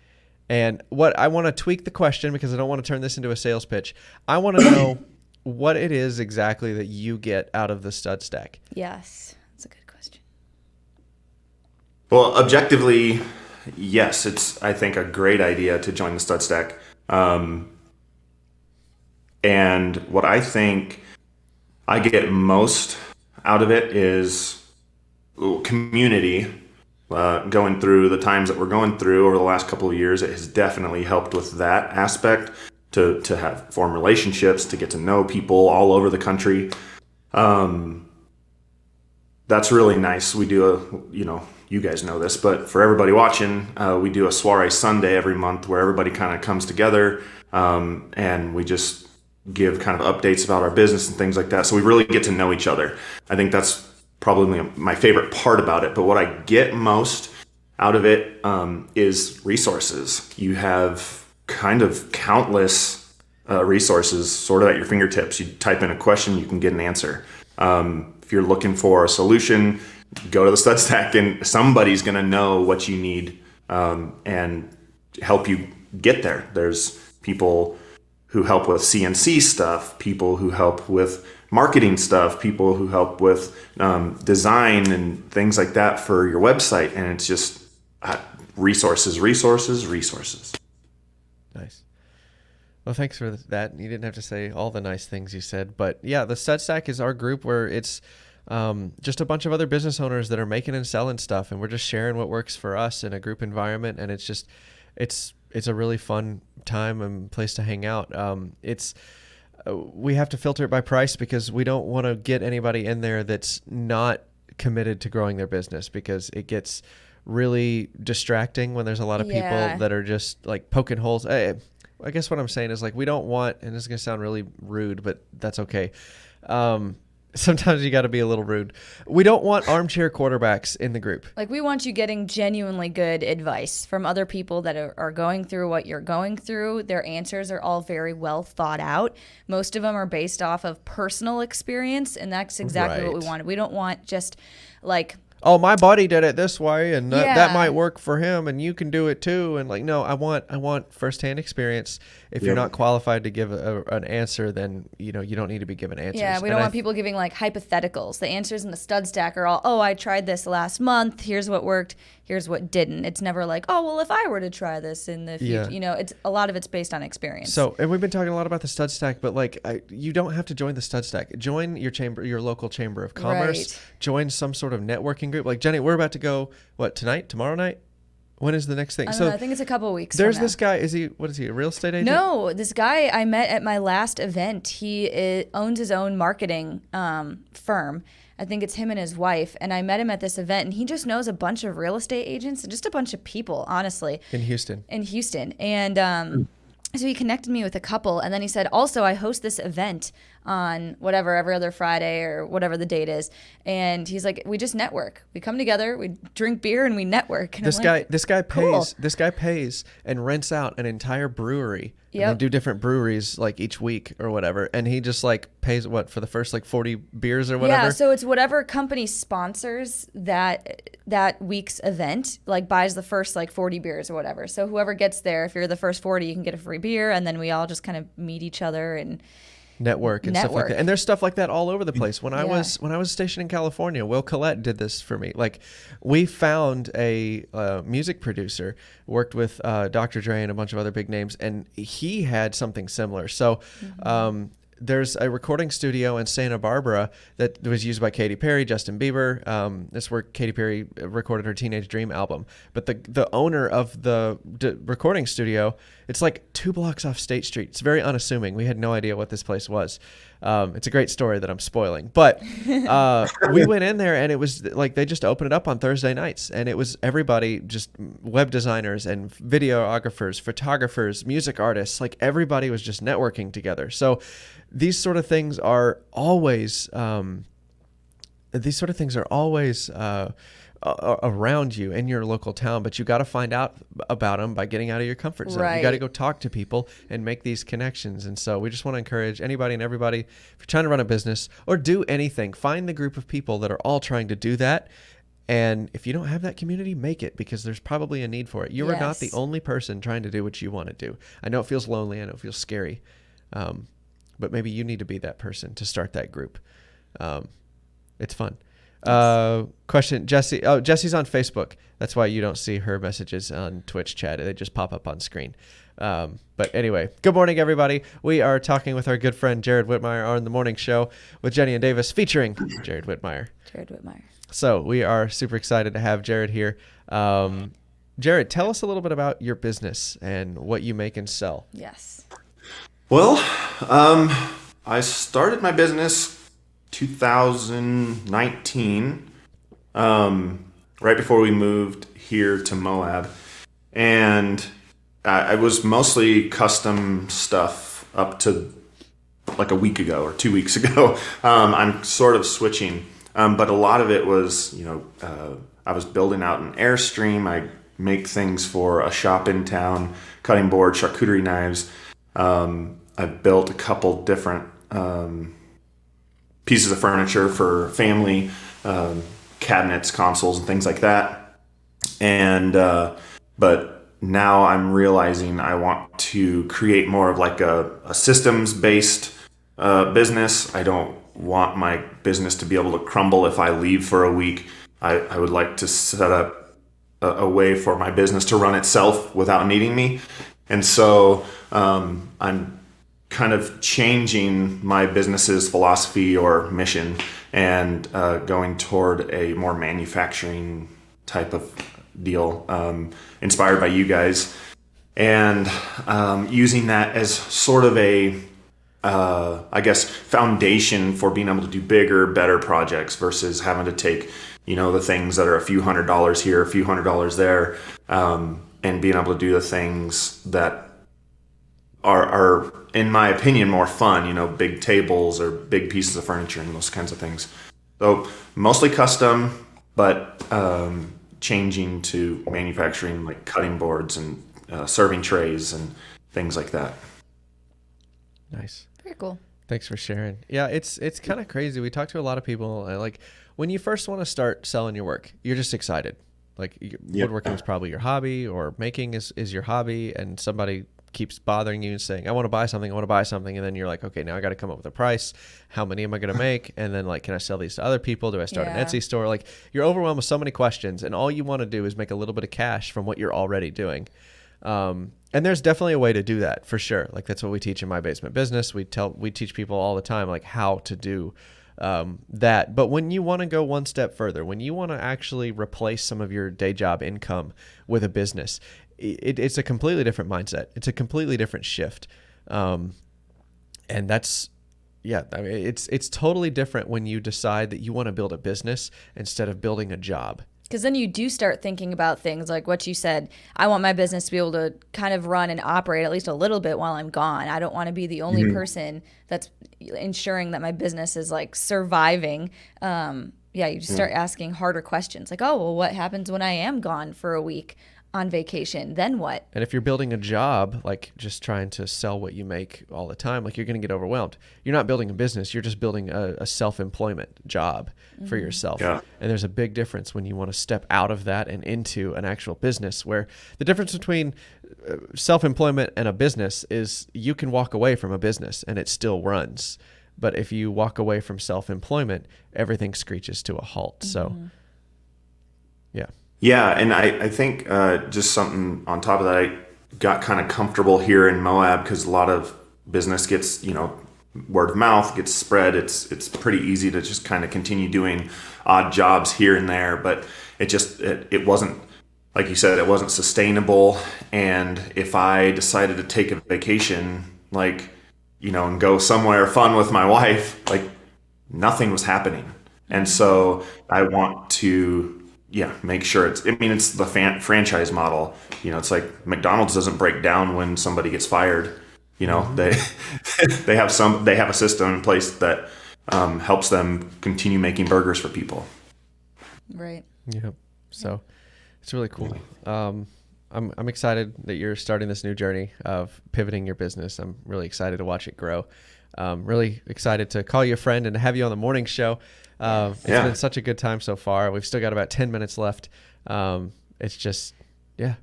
And what I want to tweak the question because I don't want to turn this into a sales pitch. I want to know what it is exactly that you get out of the stud stack. Yes, that's a good question. Well, objectively, yes, it's, I think, a great idea to join the stud stack. And what I think I get most out of it is community. Going through the times that we're going through over the last couple of years, it has definitely helped with that aspect to form relationships, to get to know people all over the country. That's really nice. We do you guys know this, but for everybody watching, we do a soiree Sunday every month where everybody kind of comes together, and we just give kind of updates about our business and things like that. So we really get to know each other. I think that's probably my favorite part about it. But what I get most out of it is resources. You have kind of countless resources sort of at your fingertips. You type in a question, you can get an answer. If you're looking for a solution, go to the stud stack and somebody's going to know what you need and help you get there. There's people who help with CNC stuff, people who help with marketing stuff, people who help with design and things like that for your website. And it's just resources. Nice. Well, thanks for that. You didn't have to say all the nice things you said, but yeah, the Stud Stack is our group where it's just a bunch of other business owners that are making and selling stuff, and we're just sharing what works for us in a group environment, and it's a really fun time and place to hang out. We have to filter it by price because we don't want to get anybody in there that's not committed to growing their business, because it gets really distracting when there's a lot of people that are just like poking holes. I guess what I'm saying is, like, we don't want, and this is going to sound really rude, but that's okay. Sometimes you got to be a little rude. We don't want armchair quarterbacks in the group. Like, we want you getting genuinely good advice from other people that are going through what you're going through. Their answers are all very well thought out. Most of them are based off of personal experience, and that's exactly what we want. We don't want just like, oh, my buddy did it this way, and that might work for him, and you can do it too. And like, no, I want firsthand experience. If you're not qualified to give an answer, then you don't need to be given answers. Yeah, we don't want people giving like hypotheticals. The answers in the Stud Stack are all, oh, I tried this last month. Here's what worked. Here's what didn't. It's never like, oh, well, if I were to try this in the future, it's a lot of it's based on experience. So, and we've been talking a lot about the Stud Stack, but like, you don't have to join the Stud Stack. Join your local chamber of commerce. Right. Join some sort of networking group. Like, Jenny, we're about to go, tomorrow night? When is the next thing? I don't know, I think it's a couple of weeks. There's this guy. What is he, a real estate agent? No, this guy I met at my last event. He owns his own marketing firm. I think it's him and his wife. And I met him at this event, and he just knows a bunch of real estate agents and just a bunch of people, honestly. In Houston. And so he connected me with a couple, and then he said, also, I host this event on whatever, every other Friday or whatever the date is. And he's like, we just network. We come together, we drink beer, and we network. And this guy pays and rents out an entire brewery. Yep. And they do different breweries like each week or whatever. And he just like pays for the first like 40 beers or whatever. Yeah, so it's whatever company sponsors that week's event, like buys the first like 40 beers or whatever. So whoever gets there, if you're the first 40, you can get a free beer, and then we all just kind of meet each other and network stuff like that. And there's stuff like that all over the place. When I was stationed in California, Will Collette did this for me. Like, we found a music producer, worked with Dr. Dre and a bunch of other big names, and he had something similar. So there's a recording studio in Santa Barbara that was used by Katy Perry, Justin Bieber. That's where Katy Perry recorded her Teenage Dream album. But the owner of the recording studio, it's like 2 blocks off State Street. It's very unassuming. We had no idea what this place was. It's a great story that I'm spoiling. But we went in there, and it was like they just opened it up on Thursday nights. And it was everybody, just web designers and videographers, photographers, music artists. Like, everybody was just networking together. So these sort of things are always around you in your local town, but you got to find out about them by getting out of your comfort zone. Right. You got to go talk to people and make these connections. And so we just want to encourage anybody and everybody, if you're trying to run a business or do anything, find the group of people that are all trying to do that. And if you don't have that community, make it, because there's probably a need for it. You are not the only person trying to do what you want to do. I know it feels lonely. I know it feels scary. But maybe you need to be that person to start that group. It's fun. Question, Jesse. Oh, Jesse's on Facebook. That's why you don't see her messages on Twitch chat. They just pop up on screen. But anyway, good morning, everybody. We are talking with our good friend Jared Whitmyre on the morning show with Jennie and Davis, featuring Jared Whitmyre. So we are super excited to have Jared here. Jared, tell us a little bit about your business and what you make and sell. Yes. Well, I started my business 2019, right before we moved here to Moab. And I was mostly custom stuff up to like a week ago or 2 weeks ago. I'm sort of switching, but a lot of it was, I was building out an Airstream. I make things for a shop in town, cutting board, charcuterie knives. I've built a couple different pieces of furniture for family, cabinets, consoles, and things like that. And but now I'm realizing I want to create more of like a systems-based business. I don't want my business to be able to crumble if I leave for a week. I would like to set up a way for my business to run itself without needing me. And so I'm kind of changing my business's philosophy or mission and going toward a more manufacturing type of deal, inspired by you guys, and using that as sort of a I guess foundation for being able to do bigger, better projects versus having to take, the things that are a few $100s here, a few $100s there, and being able to do the things that are in my opinion more fun, big tables or big pieces of furniture and those kinds of things. So mostly custom, but changing to manufacturing, like cutting boards and serving trays and things like that. Nice. Very cool. Thanks for sharing. Yeah, it's kind of crazy. We talk to a lot of people. Like when you first want to start selling your work, you're just excited. Like woodworking is probably your hobby, or making is your hobby, and somebody keeps bothering you and saying, I want to buy something. And then you're like, okay, now I got to come up with a price. How many am I going to make? And then like, can I sell these to other people? Do I start an Etsy store? Like you're overwhelmed with so many questions, and all you want to do is make a little bit of cash from what you're already doing. And there's definitely a way to do that for sure. Like that's what we teach in My Basement Business. We teach people all the time, like how to do that. But when you want to go one step further, when you want to actually replace some of your day job income with a business, it's a completely different mindset. It's a completely different shift. And that's, I mean, it's totally different when you decide that you want to build a business instead of building a job. Because then you do start thinking about things like what you said. I want my business to be able to kind of run and operate at least a little bit while I'm gone. I don't want to be the only person that's ensuring that my business is like surviving. You just start asking harder questions like, oh, well, what happens when I am gone for a week on vacation? Then what? And if you're building a job, like just trying to sell what you make all the time, like you're going to get overwhelmed. You're not building a business. You're just building a self-employment job for yourself. Yeah. And there's a big difference when you want to step out of that and into an actual business, where the difference between self-employment and a business is you can walk away from a business and it still runs. But if you walk away from self-employment, everything screeches to a halt. So, yeah. Yeah, and I think just something on top of that, I got kind of comfortable here in Moab because a lot of business gets, word of mouth gets spread. It's pretty easy to just kind of continue doing odd jobs here and there, but it wasn't, like you said, it wasn't sustainable. And if I decided to take a vacation, like, and go somewhere fun with my wife, like nothing was happening. And so I want to make sure it's the franchise model. It's like McDonald's doesn't break down when somebody gets fired. They have a system in place that helps them continue making burgers for people. Right. Yeah. So it's really cool. I'm excited that you're starting this new journey of pivoting your business. I'm really excited to watch it grow. Really excited to call you a friend and to have you on the morning show. It's been such a good time so far. We've still got about 10 minutes left. It's just, we're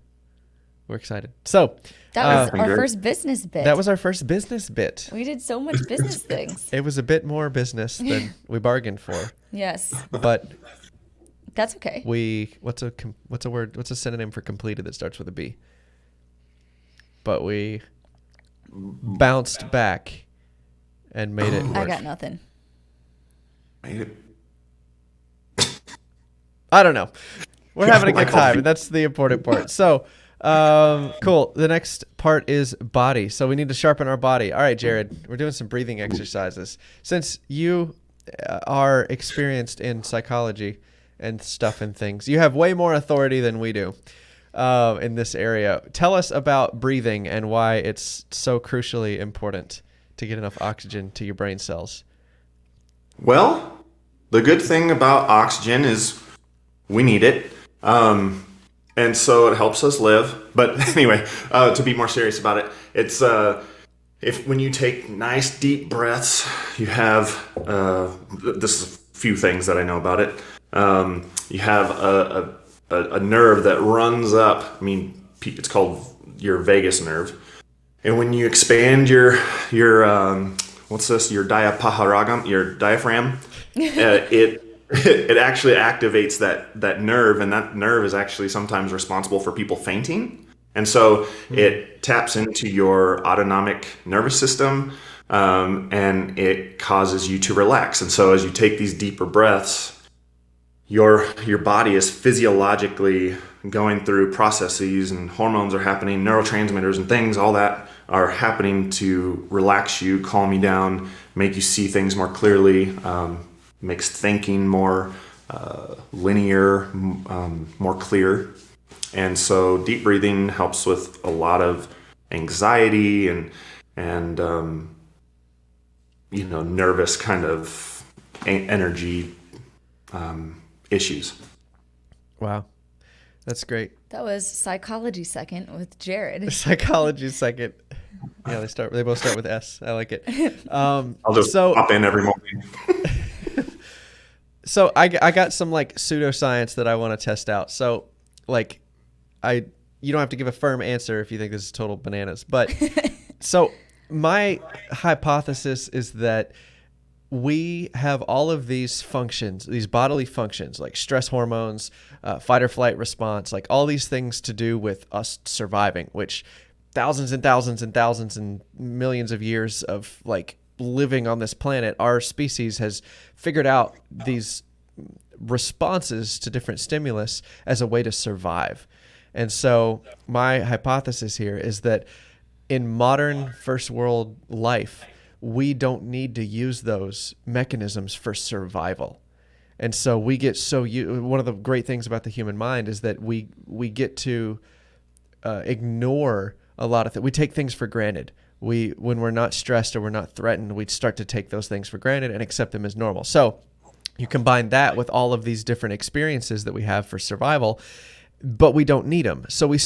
excited. So that was our first business bit. That was our first business bit. We did so much business things. It was a bit more business than we bargained for. Yes. But that's okay. What's a synonym for completed that starts with a B? But we bounced back and made it work. I got nothing. Made it. I don't know. We're having a good time, and that's the important part. So, cool. The next part is body. So we need to sharpen our body. All right, Jared, we're doing some breathing exercises. Since you are experienced in psychology and stuff and things, you have way more authority than we do in this area. Tell us about breathing and why it's so crucially important to get enough oxygen to your brain cells. Well, the good thing about oxygen is we need it. And so it helps us live. But anyway, to be more serious about it, it's when you take nice deep breaths, you have this is a few things that I know about it. You have a nerve that runs up. It's called your vagus nerve. And when you expand your diaphragm, it actually activates that nerve, and that nerve is actually sometimes responsible for people fainting. And so it taps into your autonomic nervous system, and it causes you to relax. And so as you take these deeper breaths, your body is physiologically going through processes, and hormones are happening, neurotransmitters and things, all that are happening to relax you, calm you down, make you see things more clearly, makes thinking more linear, more clear. And so deep breathing helps with a lot of anxiety and nervous kind of energy issues. Wow. That's great. That was Psychology Second with Jared. Psychology second. Yeah, they both start with S. I like it. I'll just pop in every morning. So I got some like pseudoscience that I want to test out. So like you don't have to give a firm answer if you think this is total bananas. But so my hypothesis is that we have all of these functions, these bodily functions, like stress hormones, fight or flight response, like all these things to do with us surviving, which thousands and thousands and thousands and millions of years of like living on this planet, our species has figured out these responses to different stimulus as a way to survive. And so my hypothesis here is that in modern first world life, we don't need to use those mechanisms for survival. And so we get one of the great things about the human mind is that we get to ignore a lot of things. We take things for granted. When we're not stressed or we're not threatened, we start to take those things for granted and accept them as normal. So you combine that with all of these different experiences that we have for survival, but we don't need them. So we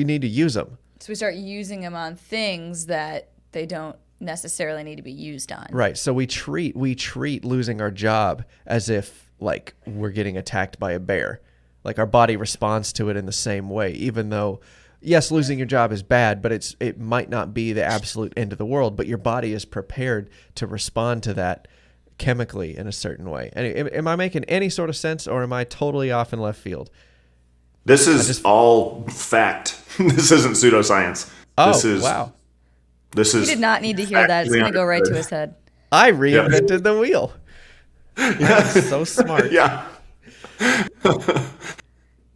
need to use them. So we start using them on things that they don't necessarily need to be used on. Right. So we treat losing our job as if like we're getting attacked by a bear. Like our body responds to it in the same way, even though yes, losing your job is bad, but it might not be the absolute end of the world, but your body is prepared to respond to that chemically in a certain way. And am I making any sort of sense, or am I totally off in left field? This is all fact. This isn't pseudoscience. Wow. He did not need to hear that. It's going to go right to his head. I reinvented the wheel. I'm so smart. Yeah.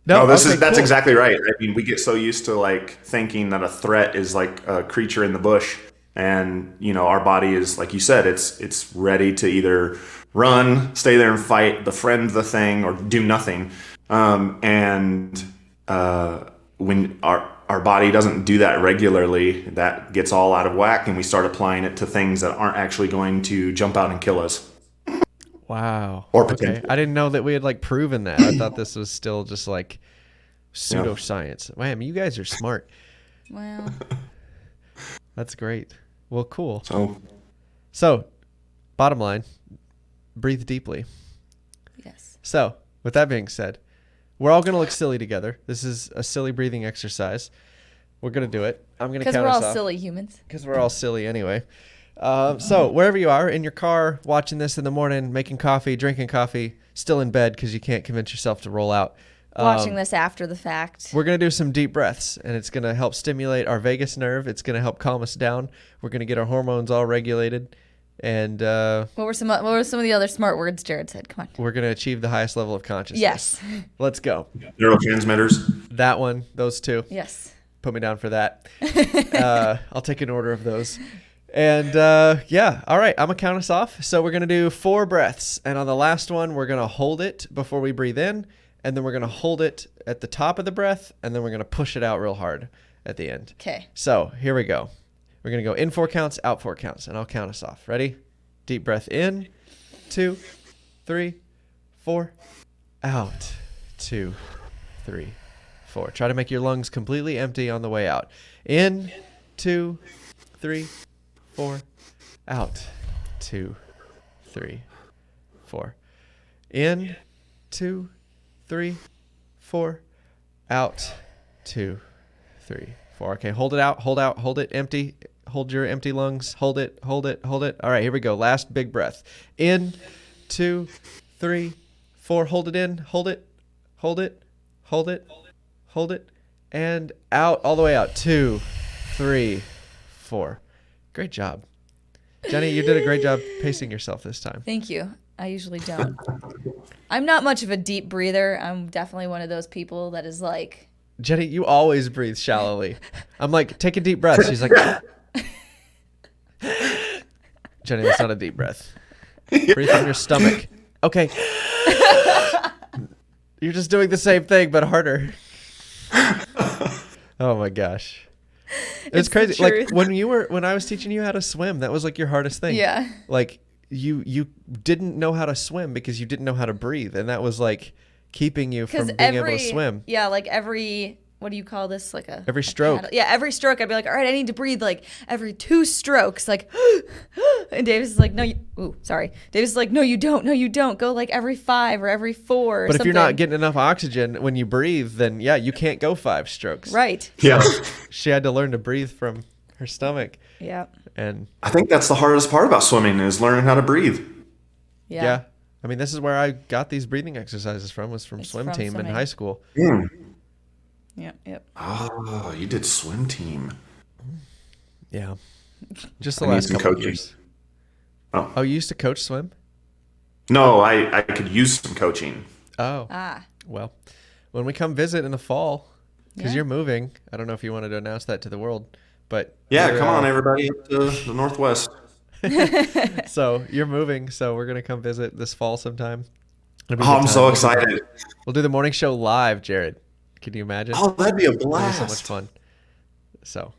No, that's exactly right. I mean, we get so used to like thinking that a threat is like a creature in the bush, and our body is, like you said, it's ready to either run, stay there and fight, befriend the thing, or do nothing. When our body doesn't do that regularly, that gets all out of whack, and we start applying it to things that aren't actually going to jump out and kill us. Wow. Or okay. potentially. I didn't know that we had like proven that. I thought this was still just like pseudoscience. Man, you guys are smart. Well, that's great. Well, cool. So, bottom line, breathe deeply. yes. So, with that being said, we're all going to look silly together. This is a silly breathing exercise. We're going to do it. I'm going to count us off. Because we're all silly humans. Because we're all silly anyway. So wherever you are, in your car, watching this in the morning, making coffee, drinking coffee, still in bed because you can't convince yourself to roll out. Watching this after the fact. We're going to do some deep breaths, and it's going to help stimulate our vagus nerve. It's going to help calm us down. We're going to get our hormones all regulated. And what were some of the other smart words Jared said? Come on. We're going to achieve the highest level of consciousness. Yes. Let's go. Neurotransmitters. That one, those two. Yes. Put me down for that. I'll take an order of those. And yeah, all right, I'm going to count us off. So we're going to do 4 breaths. And on the last one, we're going to hold it before we breathe in. And then we're going to hold it at the top of the breath. And then we're going to push it out real hard at the end. Okay. So here we go. We're going to go in 4 counts, out 4 counts. And I'll count us off. Ready? Deep breath in. 2, 3, 4. Out. 2, 3, 4. Try to make your lungs completely empty on the way out. In. 2, 3, 4. Out. 2, 3, 4. In. 2, 3, 4. Out. 2, 3, 4. Okay, hold it out. Hold it empty. Hold your empty lungs. Hold it. All right, here we go. Last big breath. In. 2, 3, 4. Hold it in. Hold it. and out, all the way out. 2, 3, 4. Great job. Jenny, you did a great job pacing yourself this time. Thank you. I usually don't. I'm not much of a deep breather. I'm definitely one of those people that is like... Jenny, you always breathe shallowly. I'm like, take a deep breath. She's like... Jenny, that's not a deep breath. Breathe from your stomach. Okay. You're just doing the same thing, but harder. Oh my gosh. It's crazy. Like when I was teaching you how to swim, that was like your hardest thing. Yeah. Like you didn't know how to swim because you didn't know how to breathe, and that was like keeping you from being able to swim. Yeah, like what do you call this? Like every stroke. Every stroke I'd be like, all right, I need to breathe like every 2 strokes. Like, and Davis is like, no, Davis is like, no, you don't. Go like every 5 or every 4 or But something. if you're not getting enough oxygen when you breathe, then yeah, you can't go 5 strokes. Right. Yeah. She had to learn to breathe from her stomach. Yeah. And I think that's the hardest part about swimming is learning how to breathe. yeah. I mean, this is where I got these breathing exercises from, was from swim team in high school. Mm. Yep. Oh, you did swim team. Yeah. Just the last couple of years. Oh, you used to coach swim? No, I could use some coaching. Oh. Well, when we come visit in the fall, because you're moving, I don't know if you wanted to announce that to the world, but... Yeah, come on, everybody, up to the Northwest. So you're moving, so we're going to come visit this fall sometime. I'm so excited. We'll do the morning show live, Jared. Can you imagine? Oh, that'd be a blast. That'd be so much fun. So,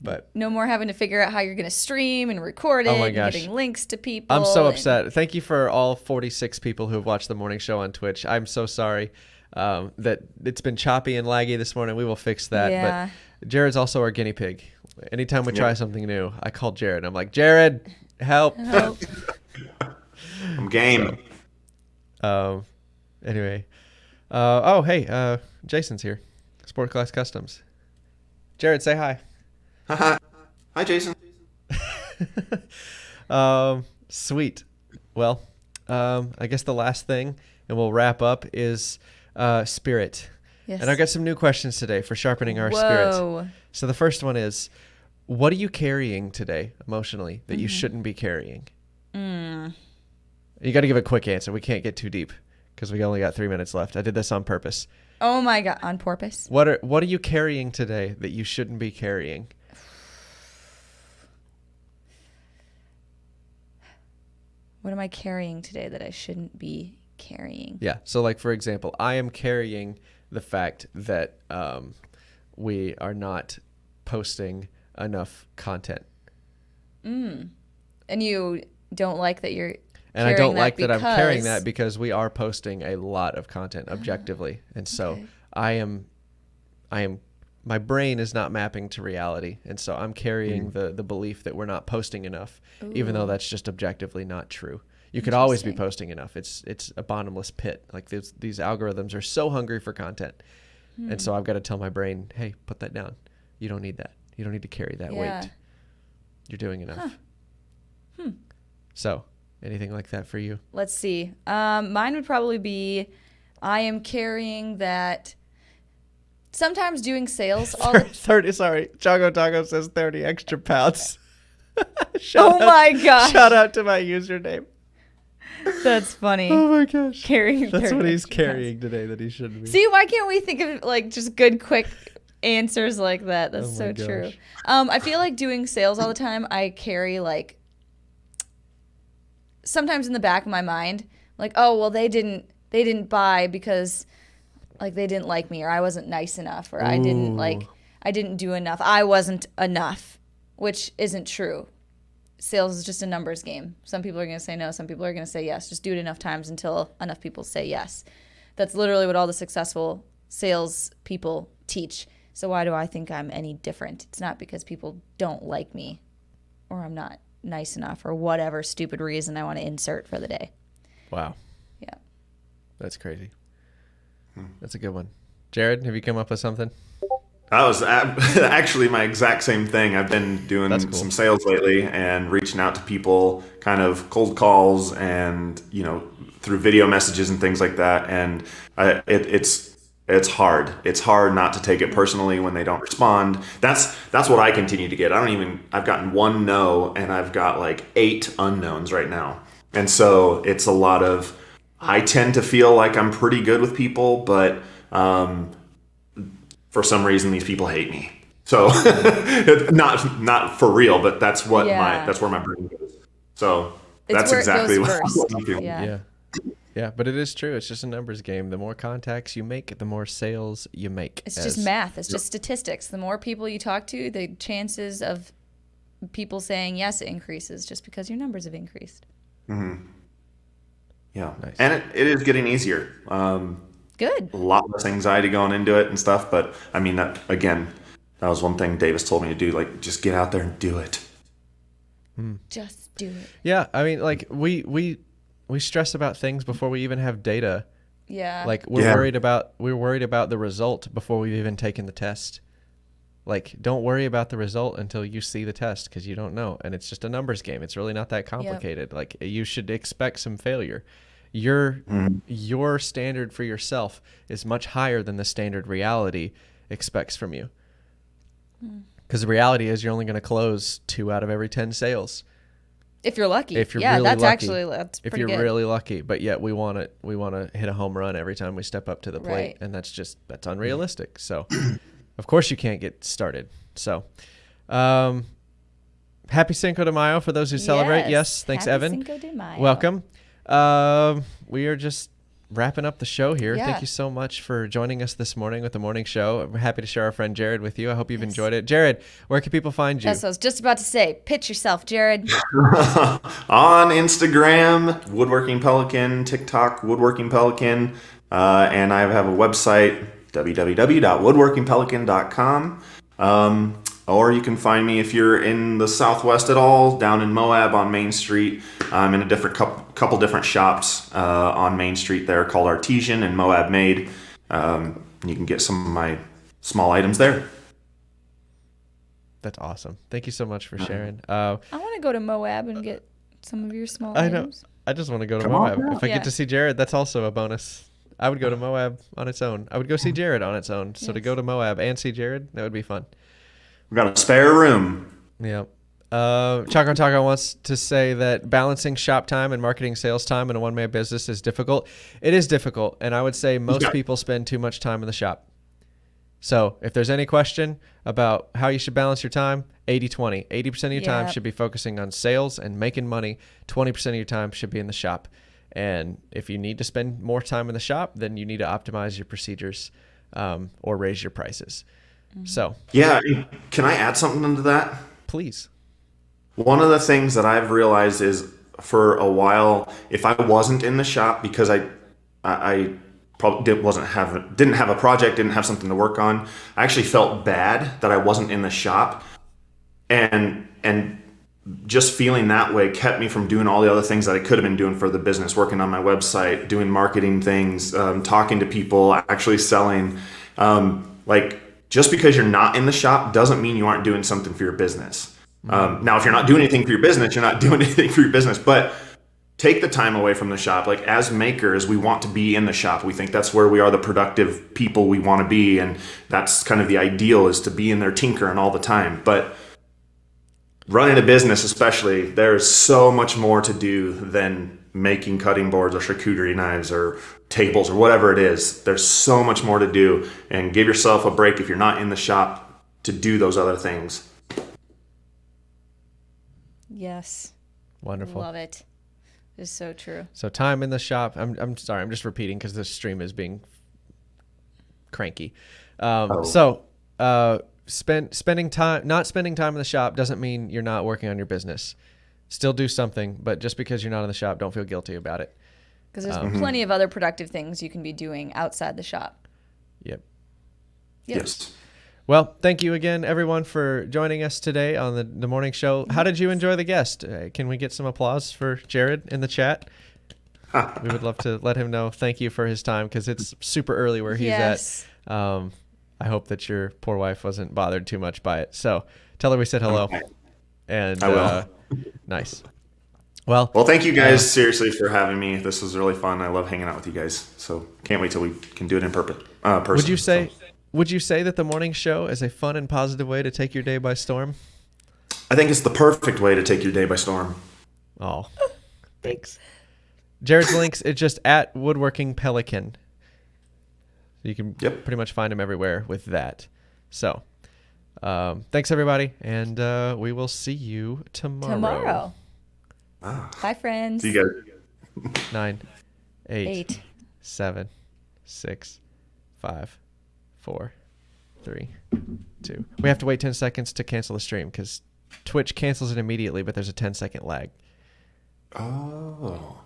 but no more having to figure out how you're going to stream and record it. Oh my and gosh. getting links to people. I'm so upset. Thank you for all 46 people who have watched the morning show on Twitch. I'm so sorry that it's been choppy and laggy this morning. We will fix that. Yeah. But Jared's also our guinea pig. Anytime we try something new, I call Jared. I'm like, Jared, help. I'm game. Anyway. Hey, Jason's here. Sport Class Customs. Jared, say hi. Hi, Jason. Sweet. Well, I guess the last thing, and we'll wrap up, is spirit. Yes. And I've got some new questions today for sharpening our spirit. So the first one is, what are you carrying today emotionally that you shouldn't be carrying? You got to give a quick answer. We can't get too deep because we only got 3 minutes left. I did this on purpose. Oh my God, on purpose? What are you carrying today that you shouldn't be carrying? What am I carrying today that I shouldn't be carrying? Yeah. So like, for example, I am carrying the fact that we are not posting enough content. And you don't like that you're And I don't like that I'm carrying that because we are posting a lot of content objectively. And so I am, my brain is not mapping to reality. And so I'm carrying the belief that we're not posting enough, even though that's just objectively not true. You could always be posting enough. It's a bottomless pit. Like these algorithms are so hungry for content. And so I've got to tell my brain, hey, put that down. You don't need that. You don't need to carry that weight. You're doing enough. So anything like that for you? Let's see. Mine would probably be, I am carrying that. Sometimes doing sales. 30. Sorry, Chago Taco says 30 extra pounds. My gosh! Shout out to my username. That's funny. Oh my gosh! Carrying. That's what he's carrying today that he shouldn't be. See, why can't we think of like just good, quick answers like that? That's so true. I feel like doing sales all the time. I carry like. Sometimes in the back of my mind, like, oh well, they didn't buy because like they didn't like me, or I wasn't nice enough, or I didn't do enough. I wasn't enough, which isn't true. Sales is just a numbers game. Some people are going to say no, some people are going to say yes. Just do it enough times until enough people say yes. That's literally what all the successful sales people teach. So why do I think I'm any different? It's not because people don't like me or I'm not nice enough or whatever stupid reason I want to insert for the day. Wow. Yeah. That's crazy. That's a good one. Jared, have you come up with something? That was actually my exact same thing. I've been doing some sales lately and reaching out to people, kind of cold calls and, through video messages and things like that. And it's it's hard. It's hard not to take it personally when they don't respond. That's what I continue to get. I've gotten one no, and I've got like 8 unknowns right now. And so it's a lot of, I tend to feel like I'm pretty good with people, but for some reason these people hate me. So not for real, but that's what that's where my brain goes. So that's exactly what I'm feeling. Yeah, but it is true. It's just a numbers game. The more contacts you make, the more sales you make. It's just math. It's just statistics. The more people you talk to, the chances of people saying yes increases just because your numbers have increased. Mm-hmm. Yeah. Nice. And it is getting easier. Good. A lot less anxiety going into it and stuff. But I mean, that was one thing Davis told me to do. Like, just get out there and do it. Just do it. Yeah. I mean, like we stress about things before we even have data. Yeah. Like we're worried about the result before we've even taken the test. Like, don't worry about the result until you see the test, because you don't know. And it's just a numbers game. It's really not that complicated. Yep. Like, you should expect some failure. Your standard for yourself is much higher than the standard reality expects from you. Because the reality is you're only going to close 2 out of every 10 sales. If you're lucky. If you're really that's lucky. that's pretty if you're good. really lucky. But yet we want to hit a home run every time we step up to the plate. Right. And that's unrealistic. So of course you can't get started. So happy Cinco de Mayo for those who celebrate. Yes. Thanks, happy Evan. Cinco de Mayo. Welcome. We are just wrapping up the show here. Yeah. Thank you so much for joining us this morning with the morning show. I'm happy to share our friend Jared with you. I hope you've enjoyed it. Jared, where can people find you? That's what I was just about to say. Pitch yourself, Jared. On Instagram, Woodworking Pelican, TikTok, Woodworking Pelican, and I have a website, www.woodworkingpelican.com. Or you can find me if you're in the Southwest at all, down in Moab on Main Street. I'm in a different couple different shops on Main Street there called Artesian and Moab Made. You can get some of my small items there. That's awesome. Thank you so much for sharing. I want to go to Moab and get some of your small items. I just want to go to Come Moab. on. If I get to see Jared, that's also a bonus. I would go to Moab on its own. I would go see Jared on its own. So to go to Moab and see Jared, that would be fun. We've got a spare room. Yeah. Chaco Taco wants to say that balancing shop time and marketing sales time in a one-man business is difficult. It is difficult, and I would say most people spend too much time in the shop. So if there's any question about how you should balance your time, 80-20. 80% of your time should be focusing on sales and making money. 20% of your time should be in the shop. And if you need to spend more time in the shop, then you need to optimize your procedures or raise your prices. So yeah, can I add something into that? Please. One of the things that I've realized is, for a while, if I wasn't in the shop because I probably didn't have a project, didn't have something to work on, I actually felt bad that I wasn't in the shop, and just feeling that way kept me from doing all the other things that I could have been doing for the business, working on my website, doing marketing things, talking to people, actually selling. Just because you're not in the shop doesn't mean you aren't doing something for your business. Now, if you're not doing anything for your business, you're not doing anything for your business. But take the time away from the shop. Like, as makers, we want to be in the shop. We think that's where we are the productive people we want to be. And that's kind of the ideal, is to be in there tinkering all the time. But running a business especially, there's so much more to do than making cutting boards or charcuterie knives or tables or whatever it is. There's so much more to do, and give yourself a break if you're not in the shop to do those other things. Yes. Wonderful. Love it. It's so true. So time in the shop. I'm sorry. I'm just repeating because this stream is being cranky. Not spending time in the shop doesn't mean you're not working on your business. Still do something, but just because you're not in the shop, don't feel guilty about it. Because there's plenty of other productive things you can be doing outside the shop. Yep. Yes. Well, thank you again, everyone, for joining us today on the morning show. How did you enjoy the guest? Can we get some applause for Jared in the chat? We would love to let him know thank you for his time, because it's super early where he's at. I hope that your poor wife wasn't bothered too much by it. So tell her we said hello. Okay. And I will. Nice. Well, Well, thank you guys seriously for having me. This was really fun. I love hanging out with you guys. So can't wait till we can do it in person. would you say that the morning show is a fun and positive way to take your day by storm? I think it's the perfect way to take your day by storm. Oh, thanks. Jared's links, it's just at Woodworking Pelican. You can pretty much find him everywhere with that. So, thanks everybody, and we will see you tomorrow. Bye, friends. See you guys. 9, 8, 7, 6, 5, 4, 3, 2. We have to wait 10 seconds to cancel the stream because Twitch cancels it immediately, but there's a 10-second lag. Oh.